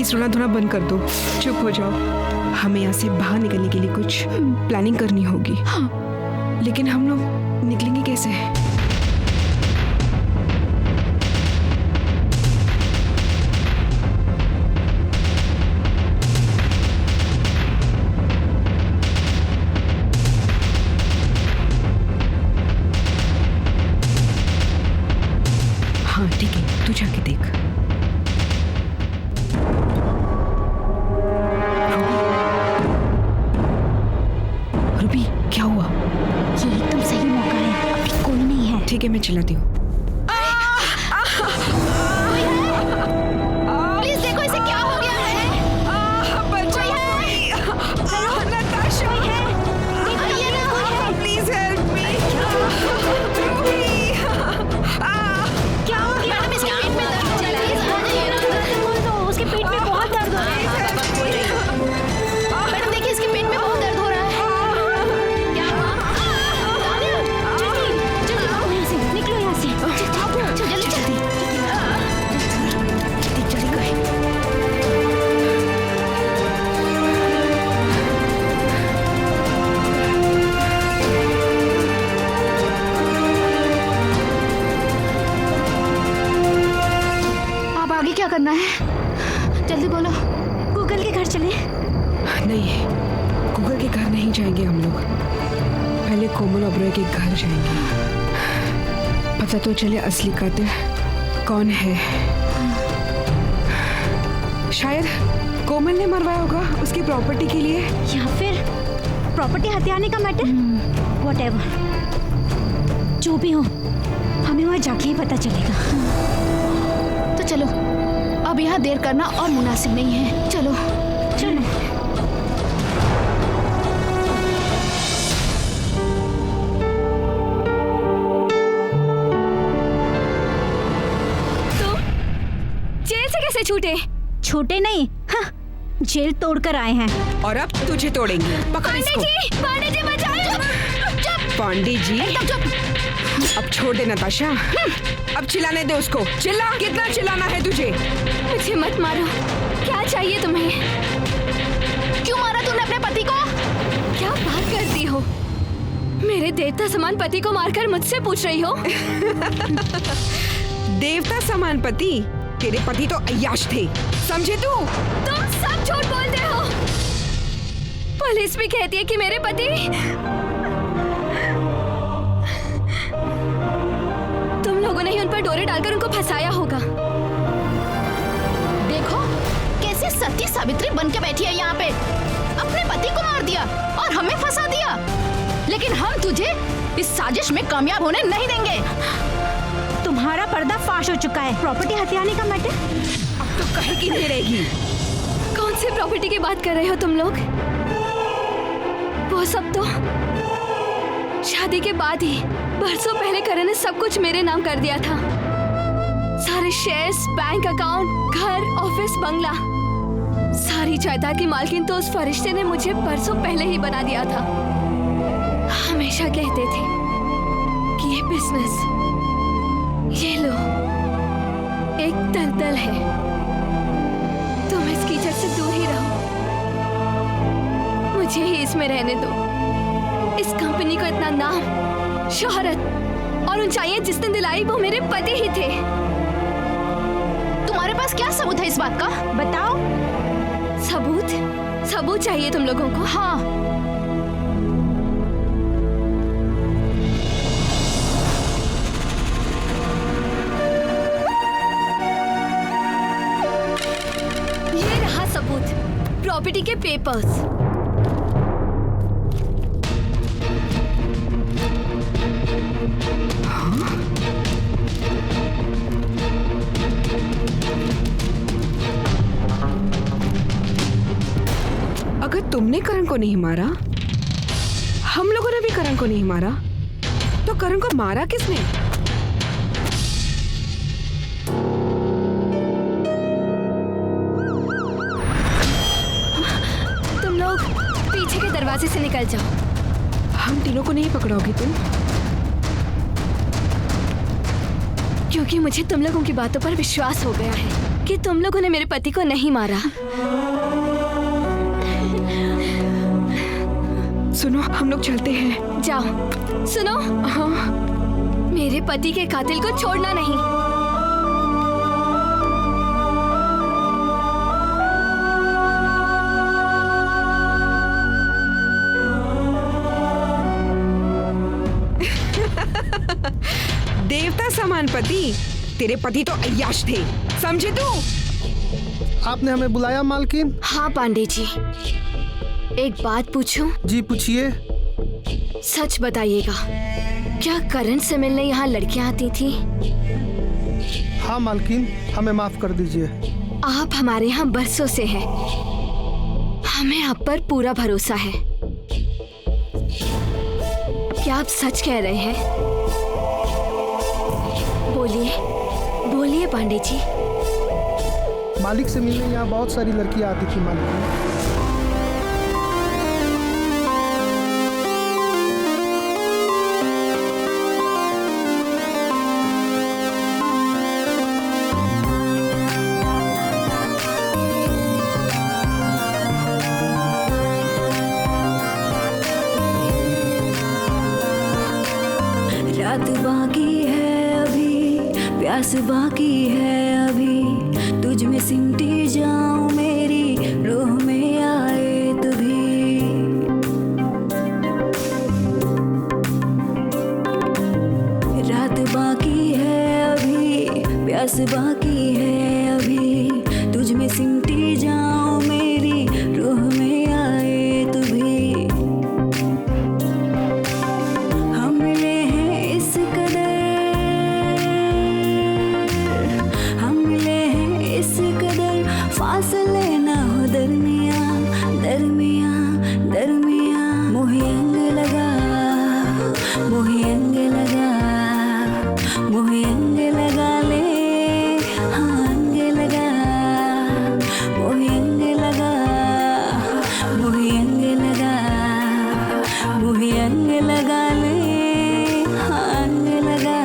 बस रोना धोना बंद कर दो, चुप हो जाओ। हमें यहाँ से बाहर निकलने के लिए कुछ प्लानिंग करनी होगी। हाँ। लेकिन हम लोग निकलेंगे कैसे? हाँ ठीक है, तू जाके देख। रूबी, क्या हुआ? ये एकदम सही मौका है, अभी कोई नहीं है। ठीक है, मैं चिल्लाती हूँ। प्लीज देखो इसे क्या हो गया है। कोई है? हेलो नताशा, आइए ना। Please help me. क्या हो गया? मैडम इसके पेट में दर्द हो रहा है, प्लीज आ जाइए ना। उसके पेट में बहुत दर्द हो रहा है। मैडम देखिए इसके पेट में बहुत दर्द हो रहा है। क्या हुआ? निकलो यहाँ से। जल्दी जल्दी। अब आगे क्या करना है? जल्दी बोलो। गूगल के घर चले। नहीं, गूगल के घर नहीं जाएंगे हम लोग। पहले कोमल ओबरॉय के घर जाएंगे, पता तो चले असली कातिल कौन है। शायद कोमल ने मरवाया होगा उसकी प्रॉपर्टी के लिए, या फिर प्रॉपर्टी हथियाने का मैटर। व्हाटएवर, जो भी हो हमें वहाँ जाके ही पता चलेगा। तो चलो, अब यहाँ देर करना और मुनासिब नहीं है। चलो चलो। जेल से कैसे छूटे? छूटे नहीं, हाँ, जेल तोड़कर आए हैं। और अब तुझे तोड़ेंगे। पकड़ इसको। पांडे जी बचाओ। पांडे जी, अब छोड़ दे नताशा। अब चिल्लाने दे उसको। चिल्ला, कितना चिल्लाना है तुझे? मुझे मत मारो। क्या चाहिए तुम्हें? क्यों मारा तूने अपने पति को? क्या बात करती हो? मेरे देवता समान पति को मारकर मुझसे पूछ रही हो? देवता समान पति? तेरे पति तो अय्याश थे, समझे तू? तुम सब झूठ बोलते हो। पुलिस भी कहती है कि मेरे पति तुम लोगों ने ही उन पर डोरे डालकर उनको फंसाया होगा। देखो कैसे सती सावित्री बन के बैठी है यहाँ पे। अपने पति को मार दिया और हमें फंसा दिया, लेकिन हम तुझे इस साजिश में कामयाब होने नहीं देंगे। तुम्हारा पर्दा फाश हो चुका है। प्रॉपर्टी हथियाने का मैटर अब तो कहीं की नहीं रहेगी। कौन सी प्रॉपर्टी की बात कर रहे हो तुम लोग? वो सब तो शादी के बाद ही बरसों पहले करण ने सब कुछ मेरे नाम कर दिया था। सारे शेयर्स, बैंक अकाउंट, घर, ऑफिस, बंगला, सारी जायदाद की मालकिन तो उस फरिश्ते ने मुझे बरसों पहले ही बना दिया था। हमेशा कहते थे कि ये बिजनेस, ये लो, एक दलदल है, तुम इस कीचड़ से दूर ही रहो, मुझे ही इसमें रहने दो। इस कंपनी को इतना नाम, शोहरत और ऊंचाइयां जिसने दिलाई वो मेरे पति ही थे। तुम्हारे पास क्या सबूत है इस बात का? बताओ। सबूत? सबूत चाहिए तुम लोगों को? हाँ। ये रहा सबूत, प्रॉपर्टी के पेपर्स। अगर तुमने करण को नहीं मारा, हम लोगों ने भी करण को नहीं मारा, तो करण को मारा किसने? तुम लोग पीछे के दरवाजे से निकल जाओ। हम तीनों को नहीं पकड़ोगी तुम? क्योंकि मुझे तुम लोगों की बातों पर विश्वास हो गया है कि तुम लोगों ने मेरे पति को नहीं मारा। सुनो, हम लोग चलते हैं। जाओ। सुनो, हाँ, मेरे पति के कातिल को छोड़ना नहीं। देवता समान पति, तेरे पति तो अय्याश थे, समझे तू? आपने हमें बुलाया मालकिन? हाँ पांडे जी, एक बात पूछूं? जी पूछिए। सच बताइएगा, क्या करण से मिलने यहाँ लड़कियाँ आती थी? हाँ मालकिन, हमें माफ कर दीजिए। आप हमारे यहाँ बरसों से हैं, हमें आप पर पूरा भरोसा है। क्या आप सच कह रहे हैं? बोलिए, बोलिए पांडे जी। मालिक से मिलने यहाँ बहुत सारी लड़कियाँ आती थी मालकिन। रात बाकी है अभी, प्यास बाकी है अभी, तुझ में सिमटी जाऊं मेरी रूह में आए तू भी। रात बाकी है अभी, प्यास बाकी है अभी, तुझ में सिमटी जाऊं मेरी रूह में आए तू भी। फासले ना हो दरमिया, दरमिया, दरमिया, मोहे अंग लगा, मोहे अंग लगा, मोहे अंग लगा ले, हाँ अंग लगा, मोहे अंग लगा, मोहे अंग लगा, मोहे अंग लगा ले, हाँ अंग लगा।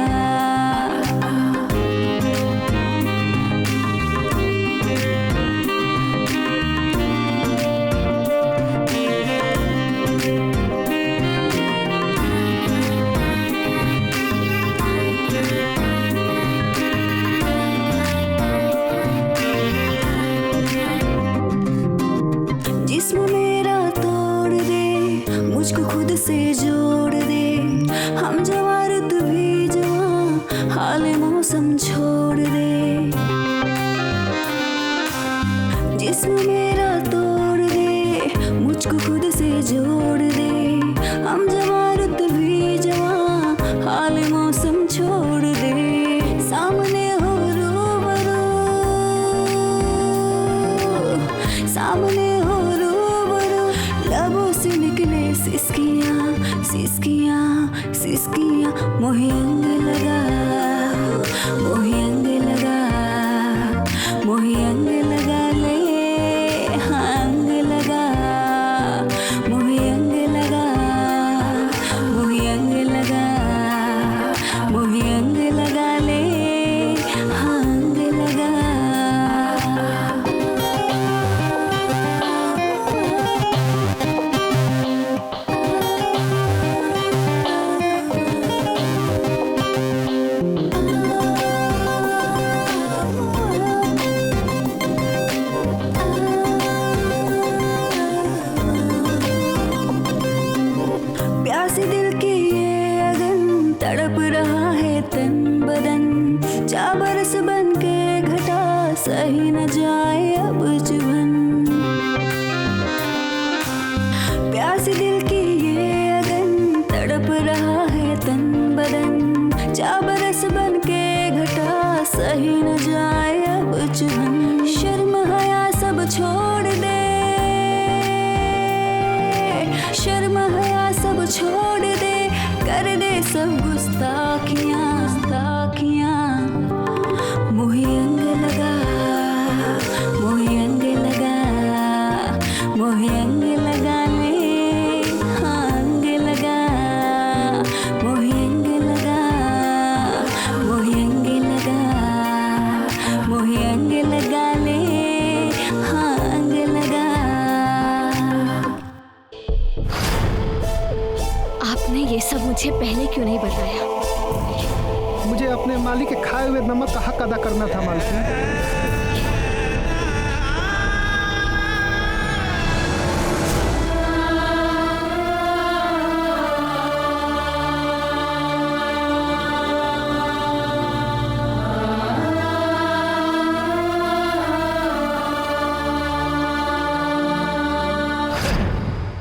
जिस्म मेरा तोड़ दे, मुझको खुद से जोड़ दे, हम जवार तू भी जवां, हाल मौसम छोड़ दे। जिस्म मेरा तोड़ दे, मुझको खुद से जोड़ दे, हम जवार तू भी जवां, हाल मौसम छोड़ दे। सामने हो रूबरू, सामने हो रूबरू, लबों से निकले सिसकियाँ, सिसकियाँ, सिसकियाँ, मोहे अंग लगा, मोहे अंग लगा, मोहे अंग लगा ले, हाँ अंग लगा, मोहे अंग लगा, मोहे अंग लगा, मोहे अंग लगा ले, हाँ अंग लगा। प्यासे दिल की ये अगन, तड़प रहा है तन बदन, चा बरस बन के घटा, सही न जाए अब चुभन। प्यासे दिल की ये अगन, तड़प रहा है तन बदन, चा बरस बन के घटा, सही न जाए अब चुभन। शर्म हया सब छोड़ दे, शर्म हया सब छोड़ दे, कर दे सब गुस्ताखियाँ, गुस्ताखियाँ, मोहे अंग लगा, मोहे अंग लगा, मोहे अंग लगा ले, हाँ अंग लगा, मोहे अंग लगा, मोहे अंग लगा, मोहे अंग लगा मालिक के खाए हुए नमक का हक अदा करना था मालिक।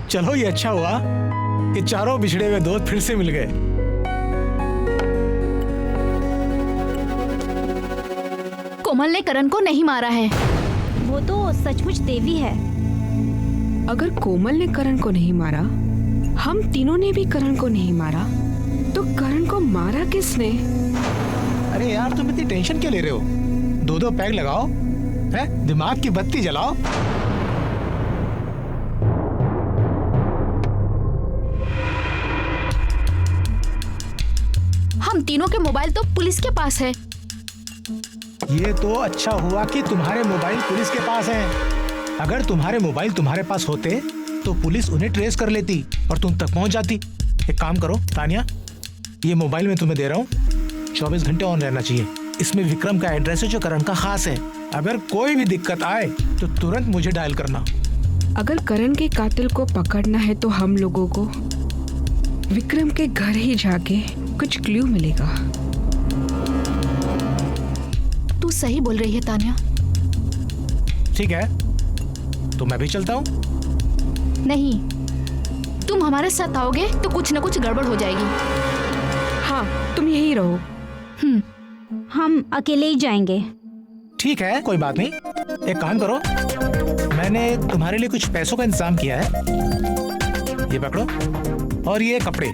चलो ये अच्छा हुआ कि चारों बिछड़े हुए दोस्त फिर से मिल गए। कोमल ने करण को नहीं मारा है। वो तो सचमुच देवी है। अगर कोमल ने करण को नहीं मारा, हम तीनों ने भी करण को नहीं मारा, तो करण को मारा किसने? अरे यार तुम इतनी टेंशन क्यों ले रहे हो? दो दो पैग लगाओ, है? दिमाग की बत्ती जलाओ। हम तीनों के मोबाइल तो पुलिस के पास है। ये तो अच्छा हुआ कि तुम्हारे मोबाइल पुलिस के पास हैं। अगर तुम्हारे मोबाइल तुम्हारे पास होते तो पुलिस उन्हें ट्रेस कर लेती और तुम तक पहुंच जाती। एक काम करो तानिया, ये मोबाइल मैं तुम्हें दे रहा हूँ, 24 घंटे ऑन रहना चाहिए। इसमें विक्रम का एड्रेस है जो करण का खास है। अगर कोई भी दिक्कत आए तो तुरंत मुझे डायल करना। अगर करण के कातिल को पकड़ना है तो हम लोगों को विक्रम के घर ही जाके कुछ क्लू मिलेगा। तू सही बोल रही है तानिया। ठीक है, तो मैं भी चलता हूँ। नहीं, तुम हमारे साथ आओगे तो कुछ न कुछ गड़बड़ हो जाएगी। हाँ, तुम यहीं रहो। हम अकेले ही जाएंगे। ठीक है, कोई बात नहीं। एक काम करो, मैंने तुम्हारे लिए कुछ पैसों का इंतजाम किया है। ये पकड़ो और ये कपड़े।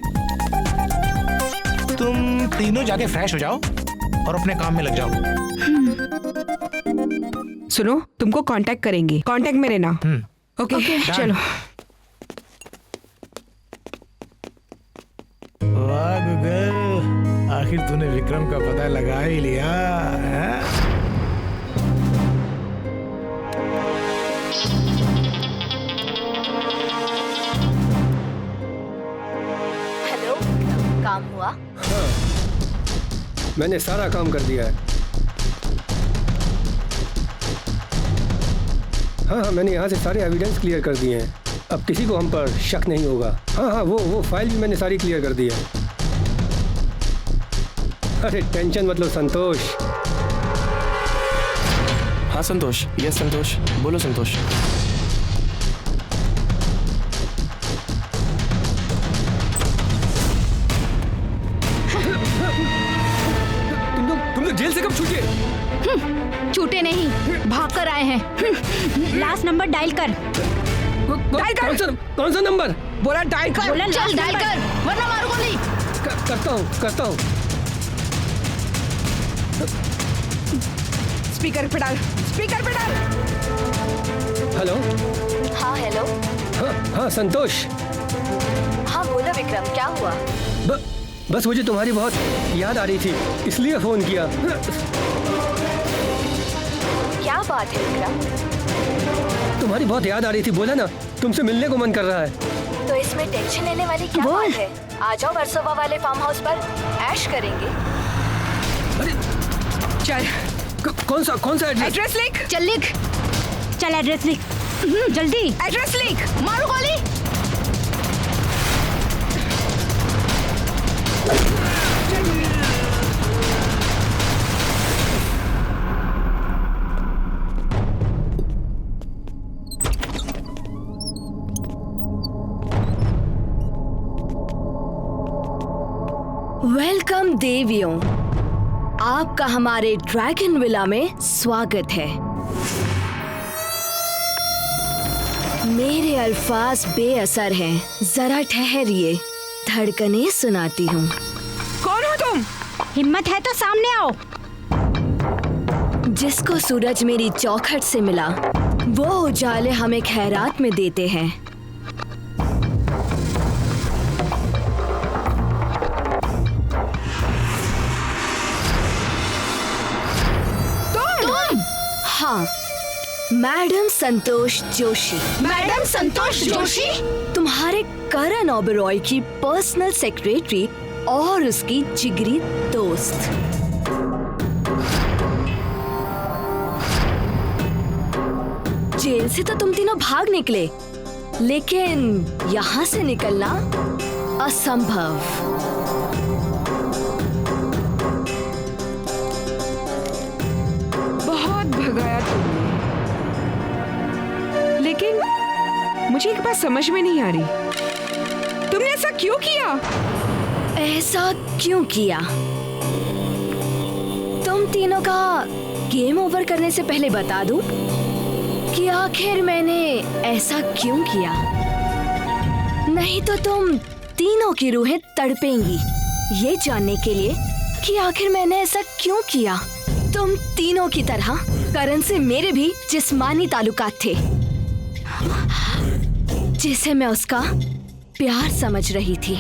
तुम तीनों जाके फ्रेश हो जाओ और अपने काम में लग जाओ। सुनो, तुमको कांटेक्ट करेंगे, कांटेक्ट में रहना। ओके, चलो। वाह गूगल, आखिर तूने विक्रम का पता लगा ही लिया है? हेलो, काम हुआ? हाँ, मैंने सारा काम कर दिया है। हाँ, मैंने यहाँ से सारे एविडेंस क्लियर कर दिए हैं। अब किसी को हम पर शक नहीं होगा। हाँ, वो फाइल भी मैंने सारी क्लियर कर दी है। अरे टेंशन मत लो संतोष। हाँ संतोष, यस संतोष, बोलो संतोष। तुम लोग जेल से कब छूटे? छूटे नहीं, भाग कर आए हैं। लास्ट नंबर डायल कर। कौन सा नंबर? बोला डायल कर। बोला चल डायल कर, वरना मारू गोली। करता हूँ। स्पीकर पे डाल, स्पीकर पे डाल। हेलो। हाँ हेलो। हाँ संतोष। हाँ बोलो विक्रम, क्या हुआ? बस मुझे तुम्हारी बहुत याद आ रही थी, इसलिए फोन किया। क्या बात है विक्रम? तुम्हारी बहुत याद आ रही थी, बोला ना, तुमसे मिलने को मन कर रहा है। तो इसमें टेंशन लेने वाली क्या बात है? आ जाओ वर्सोवा वाले फार्म हाउस पर, ऐश करेंगे। अरे चल। कौन सा एड्रेस लिख। चल लिख। चल एड्रेस लिख, जल्दी एड्रेस लिख। मारू गोली। वेलकम देवियों, आपका हमारे ड्रैगन विला में स्वागत है। मेरे अल्फाज बेअसर हैं, जरा ठहरिए, धड़कनें सुनाती हूँ। कौन हो तुम? हिम्मत है तो सामने आओ। जिसको सूरज मेरी चौखट से मिला, वो उजाले हमें खैरात में देते हैं। हाँ, मैडम संतोष जोशी। मैडम संतोष जोशी? तुम्हारे करण ओबरॉय की पर्सनल सेक्रेटरी और उसकी जिगरी दोस्त। से तो तुम तीनों भाग निकले, लेकिन यहाँ से निकलना असंभव। बहुत भगाया तुमने, लेकिन मुझे एक बात समझ में नहीं आ रही, तुमने ऐसा क्यों किया? ऐसा क्यों किया? तुम तीनों का गेम ओवर करने से पहले बता दूं कि आखिर मैंने ऐसा क्यों किया। नहीं तो तुम तीनों की रूहें तड़पेंगी ये जानने के लिए कि आखिर मैंने ऐसा क्यों किया। तुम तीनों की तरह करण से मेरे भी जिस्मानी ताल्लुकात थे, जिसे मैं उसका प्यार समझ रही थी।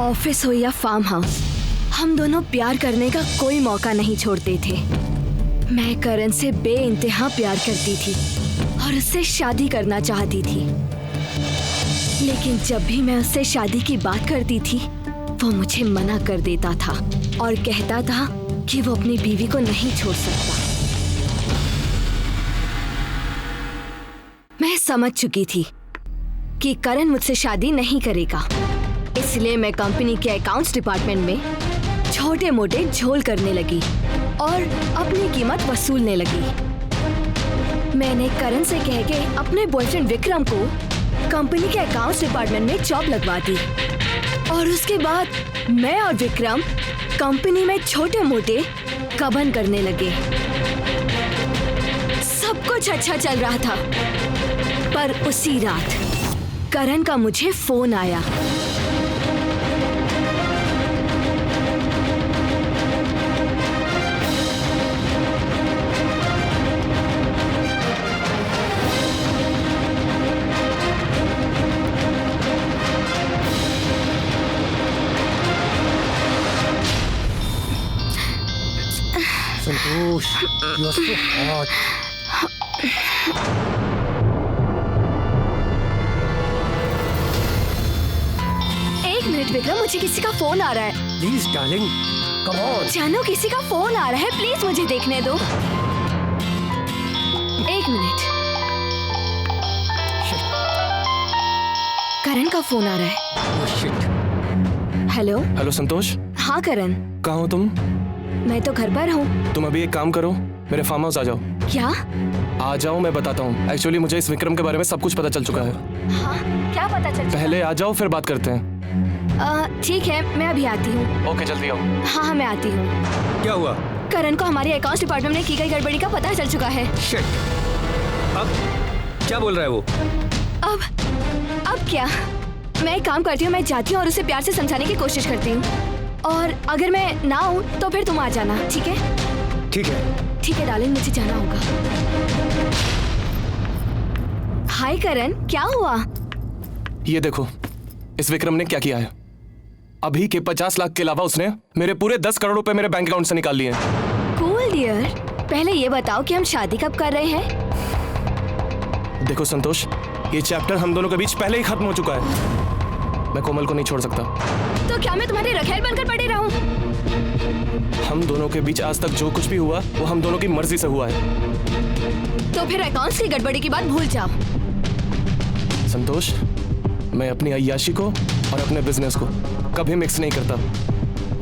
ऑफिस हो या फार्म हाउस, हम दोनों प्यार करने का कोई मौका नहीं छोड़ते थे। मैं करण से बेइंतहा प्यार करती थी और उससे शादी करना चाहती थी, लेकिन जब भी मैं उससे शादी की बात करती थी वो मुझे मना कर देता था और कहता था कि वो अपनी बीवी को नहीं छोड़ सकता। मैं समझ चुकी थी कि करण मुझसे शादी नहीं करेगा, इसलिए मैं कंपनी के अकाउंट्स डिपार्टमेंट में छोटे मोटे झोल करने लगी और अपनी कीमत वसूलने लगी। मैंने करण से कह के अपने बॉयफ्रेंड विक्रम को कंपनी के अकाउंट्स डिपार्टमेंट में जॉब लगवा दी और उसके बाद मैं और विक्रम कंपनी में छोटे मोटे कबन करने लगे। सब कुछ अच्छा चल रहा था, पर उसी रात करण का मुझे फोन आया। संतोष, you are so hot. एक मिनट विक्रम, मुझे किसी का फोन आ रहा है। Please darling, come on. जानू, किसी का फोन आ रहा है, प्लीज मुझे देखने दो। एक मिनट। करण का फोन आ रहा है। हेलो। हेलो संतोष। हाँ करण। कहाँ हो तुम? मैं तो घर पर हूँ। तुम अभी एक काम करो, मेरे फार्म हाउस आ जाओ। क्या? आ जाओ, मैं बताता हूँ। एक्चुअली मुझे इस विक्रम के बारे में सब कुछ पता चल चुका है। हाँ, क्या पता चल चुका? पहले आ जाओ, फिर बात करते हैं। ठीक है, मैं अभी आती हूँ। ओके, जल्दी आओ। हाँ, मैं आती हूँ। क्या हुआ? करण को हमारे अकाउंट्स डिपार्टमेंट में की गई गड़बड़ी का पता चल चुका है। शिट। अब क्या बोल रहा है वो? अब क्या? मैं एक काम करती हूँ, मैं जाती हूँ और उसे प्यार से समझाने की कोशिश करती हूँ, और अगर मैं ना हूँ तो फिर तुम आ जाना, ठीक है? ठीक है। ठीक है डार्लिंग, मुझे जाना होगा। हाय करण, क्या हुआ? ये देखो, इस विक्रम ने क्या किया है। अभी के 50 लाख के अलावा उसने मेरे पूरे 10 करोड़ रुपए मेरे बैंक अकाउंट से निकाल लिए हैं। कूल डियर, पहले ये बताओ कि हम शादी कब कर रहे हैं? देखो संतोष, ये चैप्टर हम दोनों के बीच पहले ही खत्म हो चुका है। मैं कोमल को नहीं छोड़ सकता। तो क्या मैं तुम्हारे रखेल बनकर पड़े रहूं? हम दोनों के बीच आज तक जो कुछ भी हुआ वो हम दोनों की मर्जी से हुआ है। तो फिर अकाउंट्स की गड़बड़ी की बात भूल जाओ। संतोष, मैं अपनी अय्याशी को और अपने बिजनेस को कभी मिक्स नहीं करता,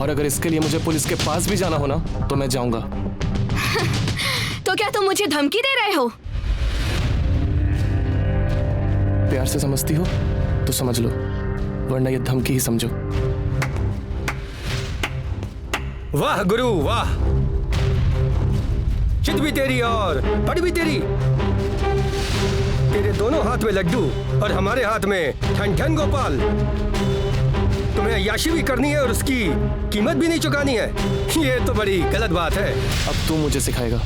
और अगर इसके लिए मुझे पुलिस के पास भी जाना हो ना तो मैं जाऊंगा। तो क्या तुम मुझे धमकी दे रहे हो? प्यार से समझती हो तो समझ लो, वरना ये धमकी ही समझो। वाह गुरु वाह, चित भी तेरी और पढ़ भी तेरी। तेरे दोनों हाथ में लड्डू और हमारे हाथ में ठन ठन गोपाल। तुम्हें अय्याशी भी करनी है और उसकी कीमत भी नहीं चुकानी है। ये तो बड़ी गलत बात है। अब तू मुझे सिखाएगा,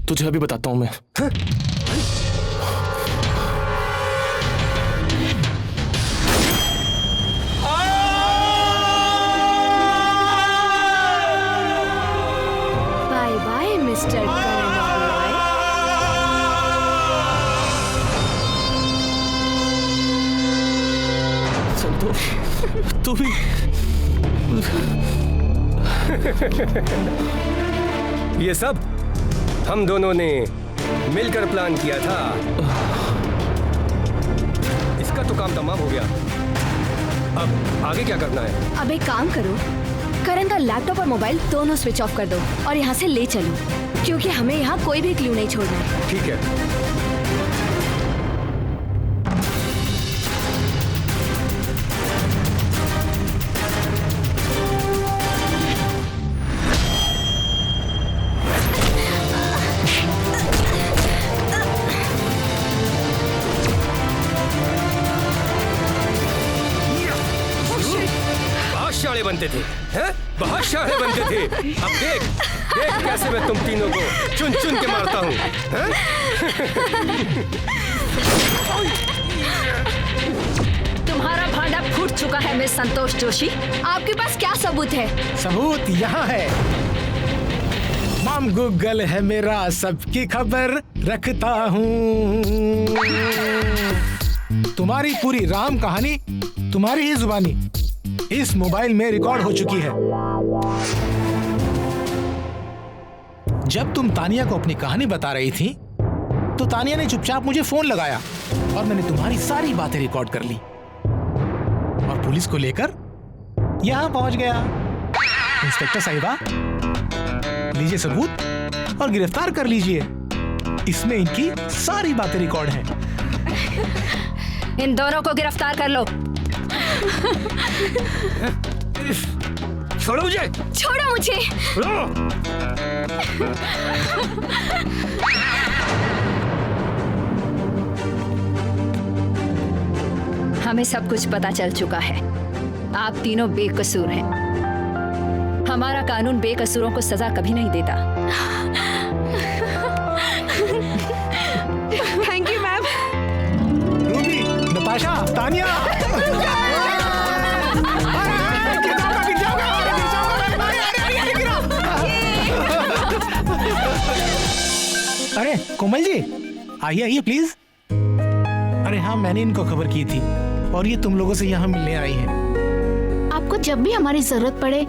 तुझे अभी बताता हूं मैं। बाय बाय मिस्टर करण ओबरॉय। संतोष, तू भी ये सब हम दोनों ने मिलकर प्लान किया था। इसका तो काम तमाम हो गया। अब आगे क्या करना है? अब एक काम करो, करण का लैपटॉप और मोबाइल दोनों स्विच ऑफ कर दो और यहाँ से ले चलो, क्योंकि हमें यहाँ कोई भी क्लू नहीं छोड़ना है। ठीक है। शाणे बनते थे, हैं? बहुत शाणे बनते थे। अब देख देख कैसे मैं तुम तीनों को चुन चुन के मारता हूँ, हैं? तुम्हारा भांडा फूट चुका है मिस संतोष जोशी। आपके पास क्या सबूत है? सबूत यहाँ है। मॉम गूगल है मेरा, सबकी खबर रखता हूँ। तुम्हारी पूरी राम कहानी तुम्हारी ही जुबानी इस मोबाइल में रिकॉर्ड हो चुकी है। जब तुम तानिया को अपनी कहानी बता रही थी तो तानिया ने चुपचाप मुझे फोन लगाया और मैंने तुम्हारी सारी बातें रिकॉर्ड कर ली और पुलिस को लेकर यहां पहुंच गया। इंस्पेक्टर साहिबा, लीजिए सबूत और गिरफ्तार कर लीजिए। इसमें इनकी सारी बातें रिकॉर्ड हैं। इन दोनों को गिरफ्तार कर लो। छोड़ो मुझे! छोड़ो मुझे! हमें सब कुछ पता चल चुका है। आप तीनों बेकसूर हैं। हमारा कानून बेकसूरों को सजा कभी नहीं देता। Thank you ma'am. Ruby, Natasha, Tania. अरे कोमल जी, आइए आइए प्लीज। अरे हाँ, मैंने इनको खबर की थी और ये तुम लोगों से यहाँ मिलने आई हैं। आपको जब भी हमारी जरूरत पड़े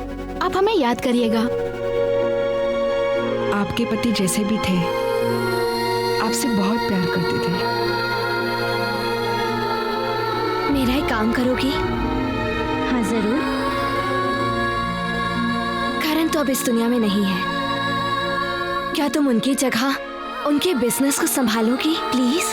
आप हमें याद करिएगा। आपके पति जैसे भी थे, आपसे बहुत प्यार करते थे। मेरा एक काम करोगी? हाँ जरूर। करण तो अब इस दुनिया में नहीं है, क्या तुम उनकी जगह उनके बिजनेस को संभालोगी प्लीज?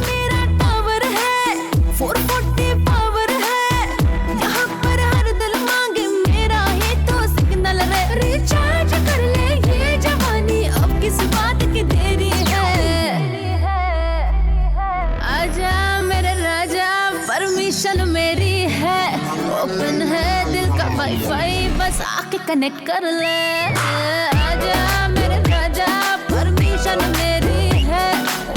मेरा टावर है 440 पावर है, यहाँ पर हर दिल मांगे मेरा ही तो सिग्नल रे। रिचार्ज कर ले ये जवानी, अब किस बात की देरी है। आजा मेरे राजा, परमिशन मेरी है। ओपन है दिल का वाईफाई, बस आके कनेक्ट कर ले। आजा मेरे राजा, परमिशन मेरी है।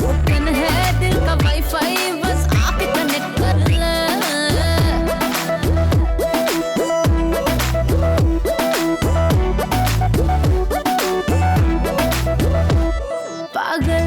ओपन है दिल का वाईफाई, बस आके कनेक्ट कर ले। पागल